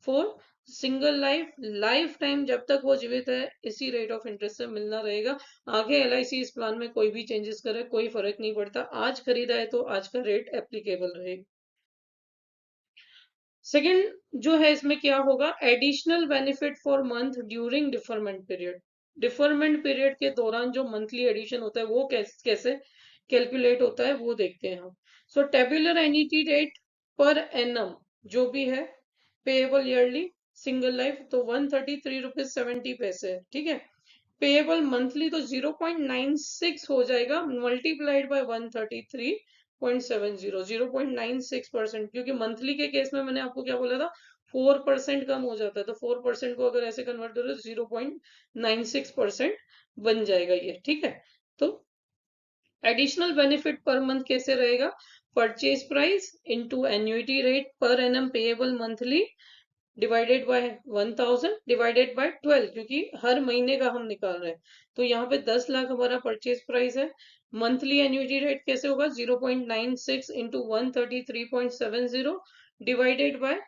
for single life, life time जब तक वो जीवित है इसी रेट ऑफ इंटरेस्ट से मिलना रहेगा। आगे LIC इस प्लान में कोई भी चेंजेस करे कोई फर्क नहीं पड़ता, आज खरीदा है तो आज का रेट एप्लीकेबल रहेगा। सेकंड जो है इसमें क्या होगा? Additional benefit for month during deferment period. Deferment period के दौरान जो मंथली एडिशन होता है वो कैसे कैलकुलेट होता है वो देखते हैं हम। So tabular annuity rate per annum जो भी है पेएबल ईयरली सिंगल लाइफ, तो 133 रुपीज 70 पैसे है। ठीक है, पेएबल मंथली तो 0.96 हो जाएगा मल्टीप्लाइड बाय 133.70, 0.96%, क्योंकि मंथली के केस में मैंने आपको क्या बोला था? 4% कम हो जाता है, तो 4% को अगर ऐसे कन्वर्ट करो 0.96% बन जाएगा ये। ठीक है, तो एडिशनल बेनिफिट पर मंथ कैसे रहेगा? Purchase price into annuity rate per annum payable monthly divided by 1000 divided by 12, क्योंकि हर महीने का हम निकाल रहे हैं। तो यहाँ पे 10 लाख हमारा परचेज प्राइस है। मंथली एन्युटी रेट कैसे होगा? 0.96 इंटू 133.70 डिवाइडेड बाय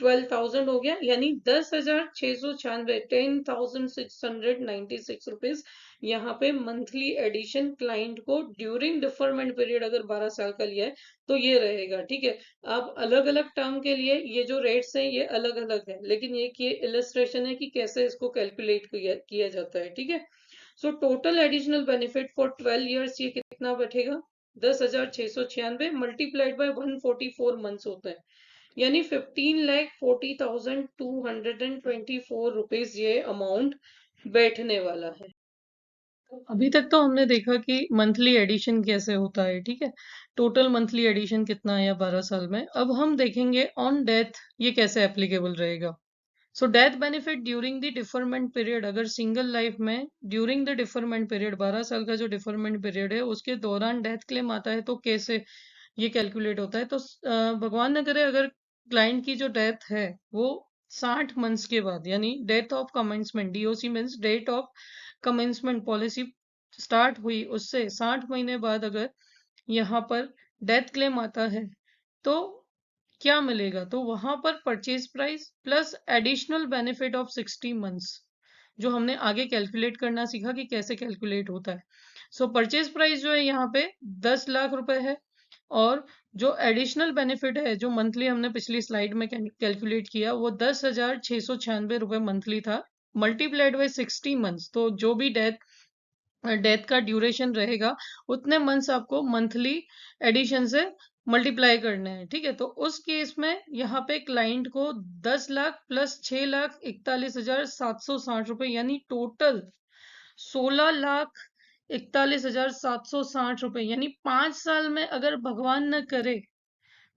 12,000 हो गया, यानी 10,696, 10,696 रुपीज यहाँ पे मंथली एडिशन क्लाइंट को ड्यूरिंग डिफरमेंट पीरियड अगर 12 साल का लिया है तो ये रहेगा। ठीक है, अब अलग अलग टर्म के लिए ये जो रेट्स हैं ये अलग अलग है, लेकिन ये इलस्ट्रेशन है कि कैसे इसको कैलकुलेट किया जाता है। ठीक है, so total additional benefit for 12 years ये कितना बैठेगा? 10,696 मल्टीप्लाइड बाय 144 मंथ्स होते हैं, यानी 15,40,224 ये अमाउंट बैठने वाला है। अभी तक तो हमने देखा कि मंथली एडिशन कैसे होता है। ठीक है, टोटल मंथली एडिशन कितना है या 12 साल में। अब हम देखेंगे ऑन डेथ ये कैसे एप्लीकेबल रहेगा। So death benefit during the deferment period, अगर सिंगल लाइफ में ड्यूरिंग द डिफरमेंट पीरियड 12 साल का जो डिफरमेंट पीरियड है उसके दौरान डेथ क्लेम आता है तो कैसे ये कैलकुलेट होता है? तो भगवान न करे अगर क्लाइंट की जो डेथ है वो 60 मंथ्स के बाद, यानी death of commencement, DOC means date of commencement, policy start हुई उससे 60 महीने बाद अगर यहाँ पर डेथ क्लेम आता है तो क्या मिलेगा? तो वहां पर purchase price plus additional benefit of 60 months, जो हमने आगे कैलकुलेट करना सीखा कि कैसे कैलकुलेट होता है। सो परचेज प्राइस जो है यहाँ पे 10 लाख रुपए है, और जो एडिशनल बेनिफिट है जो मंथली हमने पिछली स्लाइड में कैलकुलेट किया वो 10,696 रुपए मंथली था मल्टीप्लाइड बाय 60 मंथ्स। तो जो भी डेथ का ड्यूरेशन रहेगा उतने मंथ्स आपको मंथली एडिशन से मल्टीप्लाई करने हैं। ठीक है, तो उस केस में यहाँ पे क्लाइंट को 10 लाख प्लस 6,41,760 रुपए, यानी टोटल 16,41,760 रुपए, यानी 5 साल में अगर भगवान न करे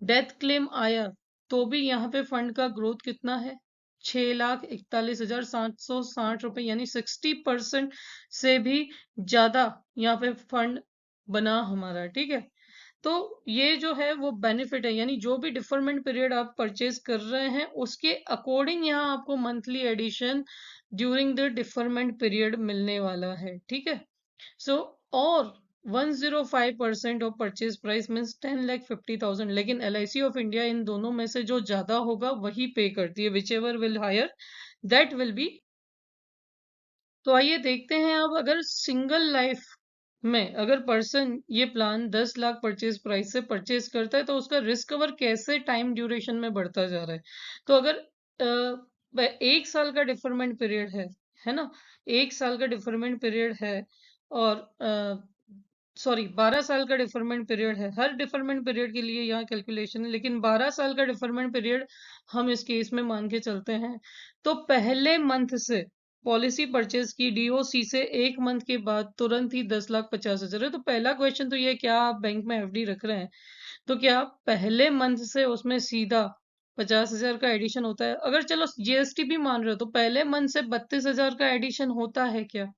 डेथ क्लेम आया तो भी यहाँ पे फंड का ग्रोथ कितना है? 6,41,760 रुपए, यानी 60% से भी ज्यादा यहाँ पे फंड बना हमारा। ठीक है, तो ये जो है वो बेनिफिट है, यानी जो भी डिफरमेंट पीरियड आप परचेज कर रहे हैं उसके अकॉर्डिंग यहाँ आपको monthly addition during the deferment period मिलने वाला है, ठीक है। सो और 105% ऑफ परचेज प्राइस मीन्स 10,50,000, लेकिन LIC ऑफ इंडिया इन दोनों में से जो ज्यादा होगा वही पे करती है, which ever will hire that will be. तो आइए देखते हैं अब, अगर सिंगल लाइफ में अगर पर्सन ये प्लान 10 लाख परचेज प्राइस से परचेज करता है तो उसका रिस्क कवर कैसे टाइम ड्यूरेशन में बढ़ता जा रहा है। तो अगर 1 साल का डिफरमेंट पीरियड है ना, 1 साल का डिफरमेंट पीरियड है, और सॉरी 12 साल का डिफरमेंट पीरियड है, हर डिफरमेंट पीरियड के लिए यहाँ कैलकुलेशन है, लेकिन 12 साल का डिफरमेंट पीरियड हम इस केस में मान के चलते हैं। तो पहले मंथ से पॉलिसी परचेज की DOC से 1 मंथ के बाद तुरंत ही 10,50,000 है। तो पहला क्वेश्चन तो ये, क्या आप बैंक में FD रख रहे हैं तो क्या पहले मंथ से उसमें सीधा 50,000 का एडिशन होता है? अगर चलो GST भी मान रहे हो तो पहले मंथ से 32,000 का एडिशन होता है क्या?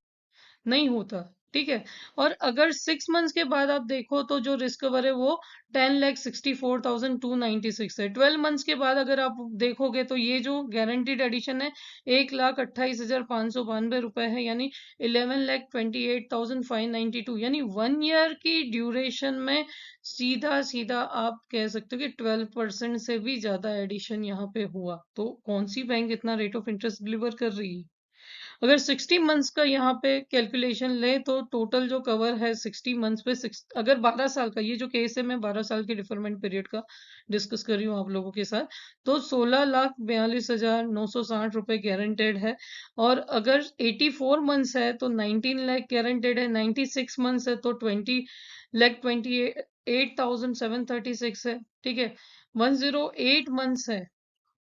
नहीं होता, ठीक है। और अगर 6 मंथ्स के बाद आप देखो तो जो रिस्क कवर है वो 10,64,296 है। 12 मंथ्स के बाद अगर आप देखोगे तो ये जो गारंटीड एडिशन है 1,28,592 रुपए है, यानी 11,28,592, यानी 1 ईयर की ड्यूरेशन में सीधा सीधा आप कह सकते हो कि 12% से भी ज्यादा एडिशन यहाँ पे हुआ। तो कौन सी बैंक इतना रेट ऑफ इंटरेस्ट डिलीवर कर रही है? अगर 60 मंथ्स का यहाँ पे कैलकुलेशन ले तो टोटल जो कवर है 60 मंथ्स पे अगर 12 साल का, ये जो केस है मैं 12 साल के डिफरमेंट पीरियड का डिस्कस कर रही हूँ आप लोगों के साथ, तो 16,42,960 रुपए गारंटेड है। और अगर 84 मंथ्स है तो 19 लाख गारंटेड है, 96 मंथ्स है तो 20,28,736 है, ठीक है। 108 मंथ्स है,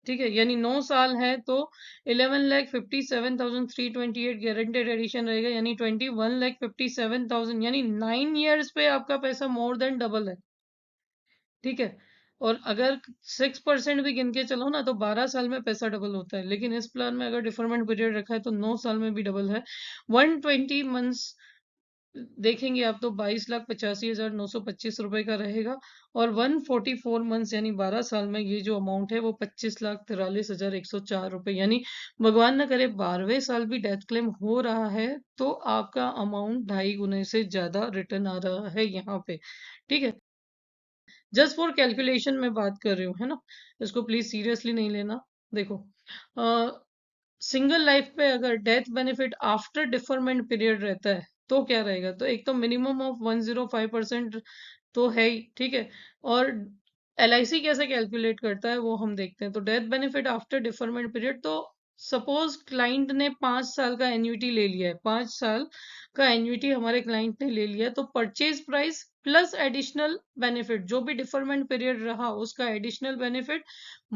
ठीक है, यानी 9 साल है तो 11,57,328 गारंटेड एडिशन रहेगा, यानी 21,57,000, यानी 9 ईयर्स पे आपका पैसा मोर देन डबल है, ठीक है। और अगर 6% भी गिन के चलो ना तो 12 साल में पैसा डबल होता है, लेकिन इस प्लान में अगर डिफरमेंट पीरियड रखा है तो 9 साल में भी डबल है। 120 मंथ्स देखेंगे आप तो 22,85,925 रुपए का रहेगा। और 144 मंथ्स यानी 12 साल में ये जो अमाउंट है वो 25,43,104 रुपए, यानी भगवान न करे 12वें साल भी डेथ क्लेम हो रहा है तो आपका अमाउंट 2.5 गुने से ज्यादा रिटर्न आ रहा है यहाँ पे, ठीक है। जस्ट फॉर कैलकुलेशन में बात कर रही हूँ, है ना, इसको प्लीज सीरियसली नहीं लेना। देखो, सिंगल लाइफ पे अगर death benefit after deferment period रहता है तो क्या रहेगा, तो एक तो मिनिमम ऑफ 105% तो है ही, ठीक है। और LIC कैसे कैलकुलेट करता है वो हम देखते हैं। तो death benefit after deferment period, तो सपोज क्लाइंट ने 5 साल का एन्युटी ले लिया है, 5 साल का एन्युटी हमारे क्लाइंट ने ले लिया, तो purchase price plus additional benefit जो भी डिफरमेंट पीरियड रहा उसका एडिशनल बेनिफिट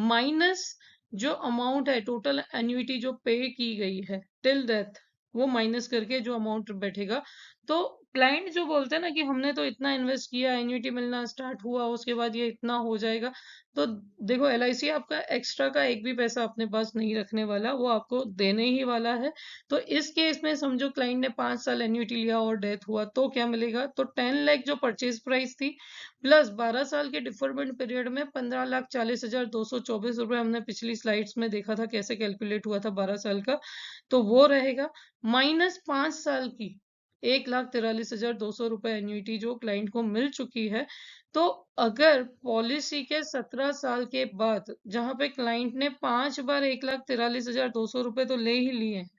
माइनस जो अमाउंट है टोटल एन्युटी जो पे की गई है टिल डेथ, वो माइनस करके जो अमाउंट बैठेगा। तो क्लाइंट जो बोलते हैं ना कि हमने तो इतना इन्वेस्ट किया, एन्युटी मिलना स्टार्ट हुआ, उसके बाद ये इतना हो जाएगा, तो देखो LIC आपका एक्स्ट्रा का एक भी पैसा अपने पास नहीं रखने वाला, वो आपको देने ही वाला है। तो इस केस में समझो क्लाइंट ने 5 साल एन्युटी लिया और डेथ हुआ तो क्या मिलेगा, तो 10 लाख जो परचेज प्राइस थी प्लस 12 साल के डिफरमेंट पीरियड में 15,40,224 रुपए, हमने पिछली स्लाइड्स में देखा था कैसे कैलकुलेट हुआ था 12 साल का, तो वो रहेगा माइनस 5 साल की 1,43,200 रुपए एन्युटी जो क्लाइंट को मिल चुकी है। तो अगर पॉलिसी के 17 साल के बाद जहां पे क्लाइंट ने 5 बार 1,43,200 रुपए तो ले ही लिए हैं,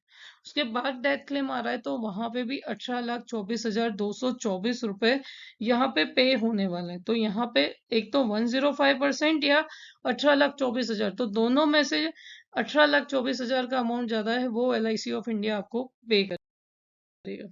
उसके बाद डेथ क्लेम आ रहा है तो वहां पे भी 18,24,224 रुपए यहाँ पे पे होने वाले हैं। तो यहाँ पे एक तो 105% या 18,24,000, तो दोनों में से 18,24,000 का अमाउंट ज्यादा है, वो LIC ऑफ इंडिया आपको पे करेगा।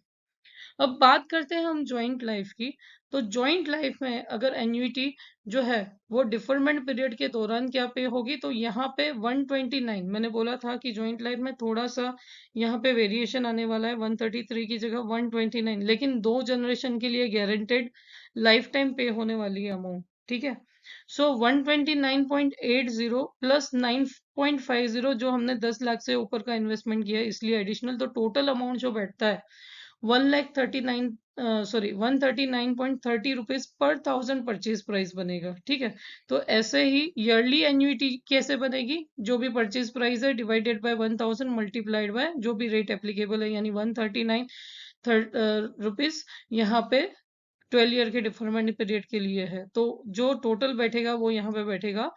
अब बात करते हैं हम जॉइंट लाइफ की। तो जॉइंट लाइफ में अगर एन्युटी जो है वो डिफरमेंट पीरियड के दौरान क्या पे होगी, तो यहाँ पे 129, मैंने बोला था कि जॉइंट लाइफ में थोड़ा सा यहाँ पे वेरिएशन आने वाला है, 133 की जगह 129, लेकिन 2 जनरेशन के लिए गारंटेड लाइफ टाइम पे होने वाली है अमाउंट, ठीक है। सो 129.80 प्लस 9.50 जो हमने 10 लाख से ऊपर का इन्वेस्टमेंट किया है इसलिए एडिशनल, तो टोटल अमाउंट जो बैठता है 1,39 sorry 139.30 rupees per thousand purchase price बनेगा। ठीक है, तो ऐसे ही ईयरली एन्युइटी कैसे बनेगी, जो भी परचेज प्राइस है डिवाइडेड बाय 1,000 मल्टीप्लाइड बाय जो भी रेट एप्लीकेबल है, यानी 139 रुपीज यहाँ पे 12 ईयर के डिफरमेंट पीरियड के लिए है। तो जो टोटल बैठेगा वो यहाँ पे बैठेगा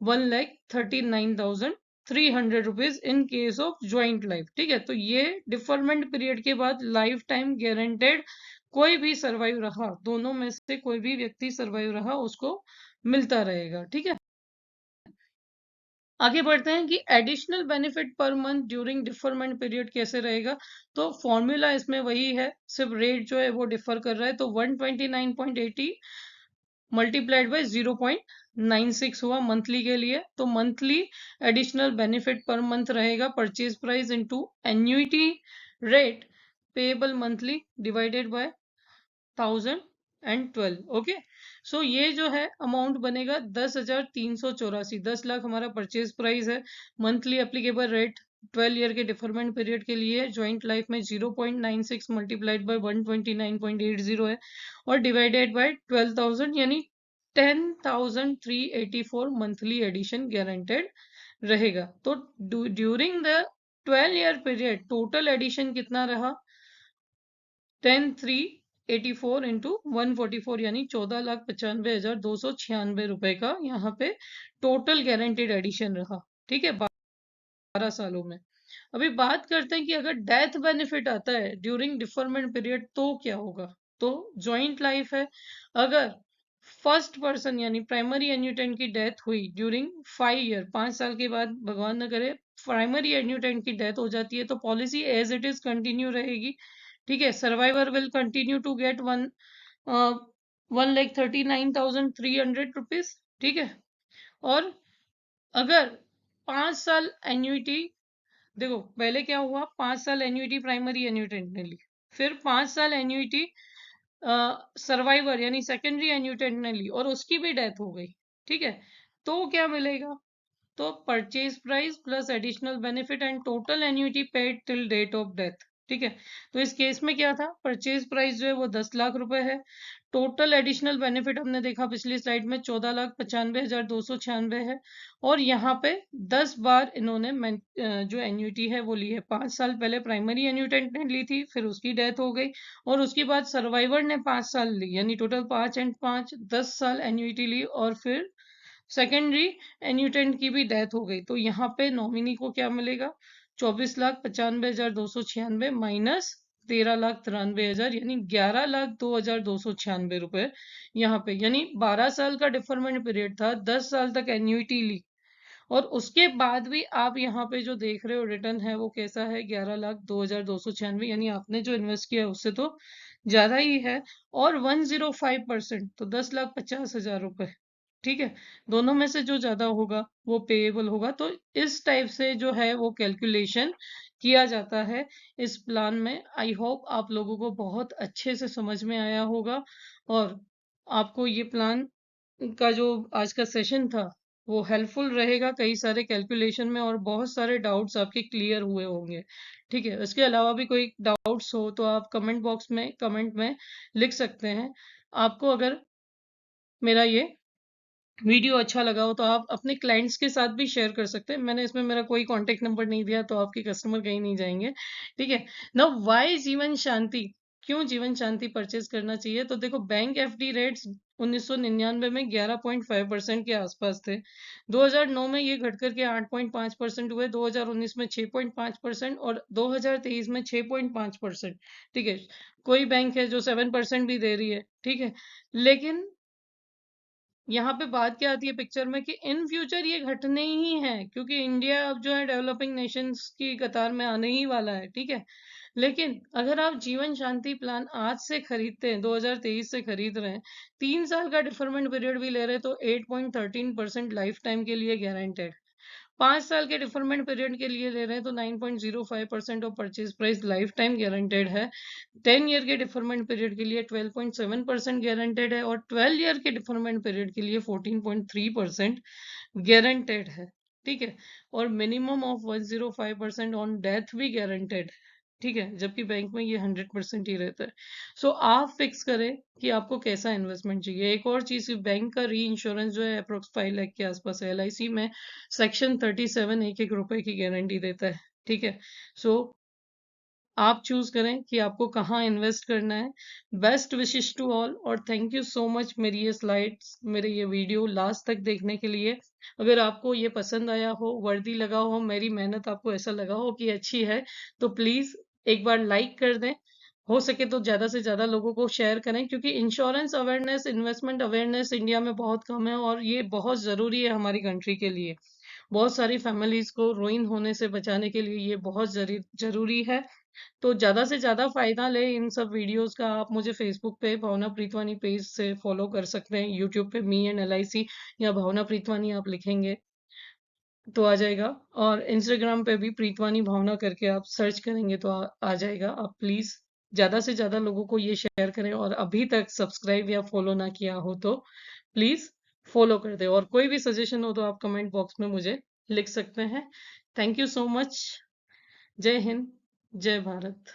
1,39,300 rupees in case of joint life. ठीक है, तो ये डिफरमेंट पीरियड के बाद लाइफ टाइम गारंटेड, कोई भी सरवाइव रहा, दोनों में से कोई भी व्यक्ति सरवाइव रहा उसको मिलता रहेगा। ठीक है, आगे बढ़ते हैं कि additional benefit per month during deferment period कैसे रहेगा। तो फॉर्मूला इसमें वही है, सिर्फ रेट जो है वो डिफर कर रहा है। तो 129.80 मल्टीप्लाइड बाय 0.96 हुआ मंथली के लिए। तो monthly additional benefit per month रहेगा purchase price into annuity rate payable monthly divided by 1012। Okay, so ये जो है अमाउंट बनेगा 10,384। 10 लाख हमारा परचेज प्राइस है। मंथली एप्लीकेबल रेट 12 ईयर के डिफरमेंट पीरियड के लिए ज्वाइंट लाइफ में 0.96 मल्टीप्लाइड बाय 129.80 है, और डिवाइडेड बाय 12,000 यानी 10,384 मंथली एडिशन गारंटेड रहेगा। तो during the 12 year period total addition कितना रहा, 10,384 इंटू 144 यानी 14,95,296 रुपए का यहाँ पे टोटल गारंटेड एडिशन रहा। ठीक है, 12 सालों में। अभी बात करते हैं कि अगर डेथ बेनिफिट आता है ड्यूरिंग डिफरमेंट पीरियड तो क्या होगा। तो जॉइंट लाइफ है, अगर फर्स्ट पर्सन यानी प्राइमरी एन्यूटेंट की डेथ हुई ड्यूरिंग 5 ईयर, 5 साल के बाद भगवान न करे प्राइमरी एन्यूटेंट की डेथ हो जाती है, तो policy as it is continue रहेगी। ठीक है, survivor will continue to get 1,39,300 rupees. ठीक है, और अगर 5 साल एन्युइटी, देखो पहले क्या हुआ, 5 साल एन्युइटी प्राइमरी एन्यूटेंट ने ली, फिर 5 साल एन्युइटी सर्वाइवर यानी सेकेंडरी एन्यूटेंट ने ली और उसकी भी डेथ हो गई। ठीक है, तो क्या मिलेगा, तो purchase price plus additional benefit and total annuity paid till date of death. ठीक है, तो इस केस में क्या था, परचेज प्राइस जो है वो 10 लाख रुपए है, टोटल एडिशनल बेनिफिट हमने देखा पिछली स्लाइड में 14,95,296 है, और यहाँ पे 10 बार इन्होंने जो एन्युइटी है वो ली है। 5 साल पहले प्राइमरी एन्यूटेंट ने ली थी, फिर उसकी डेथ हो गई, और उसके बाद सर्वाइवर ने 5 साल ली, यानी टोटल 5 एंड 5 10 साल एन्युइटी ली, और फिर सेकेंडरी एन्यूटेंट की भी डेथ हो गई। तो यहाँ पे नॉमिनी को क्या मिलेगा, 24,95,296 माइनस 13,93,000 यानी 11,02,296 रुपए यहाँ पे, यानी 12 साल का डिफरमेंट पीरियड था, 10 साल तक एन्युइटी ली, और उसके बाद भी आप यहाँ पे जो देख रहे हो रिटर्न है वो कैसा है, 11,02,296, यानी आपने जो इन्वेस्ट किया है उससे तो ज्यादा ही है, और 105%, तो 10,50,000 रुपए। ठीक है, दोनों में से जो ज्यादा होगा वो पेएबल होगा। तो इस टाइप से जो है वो कैलकुलेशन किया जाता है इस प्लान में। आई होप आप लोगों को बहुत अच्छे से समझ में आया होगा, और आपको ये प्लान का जो आज का सेशन था वो हेल्पफुल रहेगा कई सारे कैलकुलेशन में, और बहुत सारे डाउट्स आपके क्लियर हुए होंगे। ठीक है, इसके अलावा भी कोई डाउट्स हो तो आप कमेंट बॉक्स में कमेंट में लिख सकते हैं। आपको अगर मेरा ये वीडियो अच्छा लगा हो तो आप अपने क्लाइंट्स के साथ भी शेयर कर सकते हैं। मैंने इसमें मेरा कोई कांटेक्ट नंबर नहीं दिया, तो आपके कस्टमर कहीं नहीं जाएंगे। ठीक है, नाउ व्हाई जीवन शांति, क्यों जीवन शांति परचेज करना चाहिए। तो देखो, बैंक एफडी रेट्स 1999 में 11.5% के आसपास थे, 2009 में ये घट करके 8.5% हुए, 2019 में 6.5%, और 2023 में 6.5%। ठीक है, कोई बैंक है जो 7% भी दे रही है। ठीक है, लेकिन यहाँ पे बात क्या आती है पिक्चर में कि इन फ्यूचर ये घटने ही है, क्योंकि इंडिया अब जो है डेवलपिंग नेशंस की कतार में आने ही वाला है। ठीक है, लेकिन अगर आप जीवन शांति प्लान आज से खरीदते हैं, 2023 से खरीद रहे हैं, 3 साल का डिफरमेंट पीरियड भी ले रहे हैं, तो 8.13% लाइफ टाइम के लिए गारंटेड, 5 साल के डिफरमेंट पीरियड के लिए ले रहे हैं तो 9.05% of purchase price life time guaranteed है, 10 ईयर के डिफरमेंट पीरियड के लिए 12.7% गारंटेड है, और 12 ईयर के डिफरमेंट पीरियड के लिए 14.3% गारंटेड है। ठीक है, और मिनिमम ऑफ 105% ऑन डेथ भी गारंटेड। ठीक है, जबकि बैंक में ये 100% ही रहता है। सो आप फिक्स करें कि आपको कैसा इन्वेस्टमेंट चाहिए। एक और चीज, बैंक का री इंश्योरेंस जो है अप्रोक्स 5 लाख के आसपास है। LIC में सेक्शन 37 एक रुपए की गारंटी देता है। ठीक है, सो आप चूज करें कि आपको कहाँ इन्वेस्ट करना है। बेस्ट विशेस टू ऑल, और थैंक यू सो मच मेरी ये स्लाइड्स, मेरे ये वीडियो लास्ट तक देखने के लिए। अगर आपको ये पसंद आया हो, वर्दी लगा हो, मेरी मेहनत आपको ऐसा लगा हो कि अच्छी है, तो प्लीज एक बार लाइक कर दें। हो सके तो ज्यादा से ज्यादा लोगों को शेयर करें, क्योंकि insurance awareness, investment awareness India में बहुत कम है, और ये बहुत जरूरी है हमारी कंट्री के लिए। बहुत सारी फैमिलीज को रुइन होने से बचाने के लिए ये बहुत जरूरी है। तो ज्यादा से ज्यादा फायदा ले इन सब वीडियोस का। आप मुझे फेसबुक पे भावना प्रीतवानी पेज से फॉलो कर सकते हैं, यूट्यूब पे मी एंड LIC या भावना प्रीतवानी आप लिखेंगे तो आ जाएगा, और इंस्टाग्राम पे भी प्रीतवानी भावना करके आप सर्च करेंगे तो आ जाएगा। आप प्लीज ज्यादा से ज्यादा लोगों को ये शेयर करें, और अभी तक सब्सक्राइब या फॉलो ना किया हो तो प्लीज फॉलो कर दे। और कोई भी सजेशन हो तो आप कमेंट बॉक्स में मुझे लिख सकते हैं। Thank you so much. जय हिंद, जय भारत।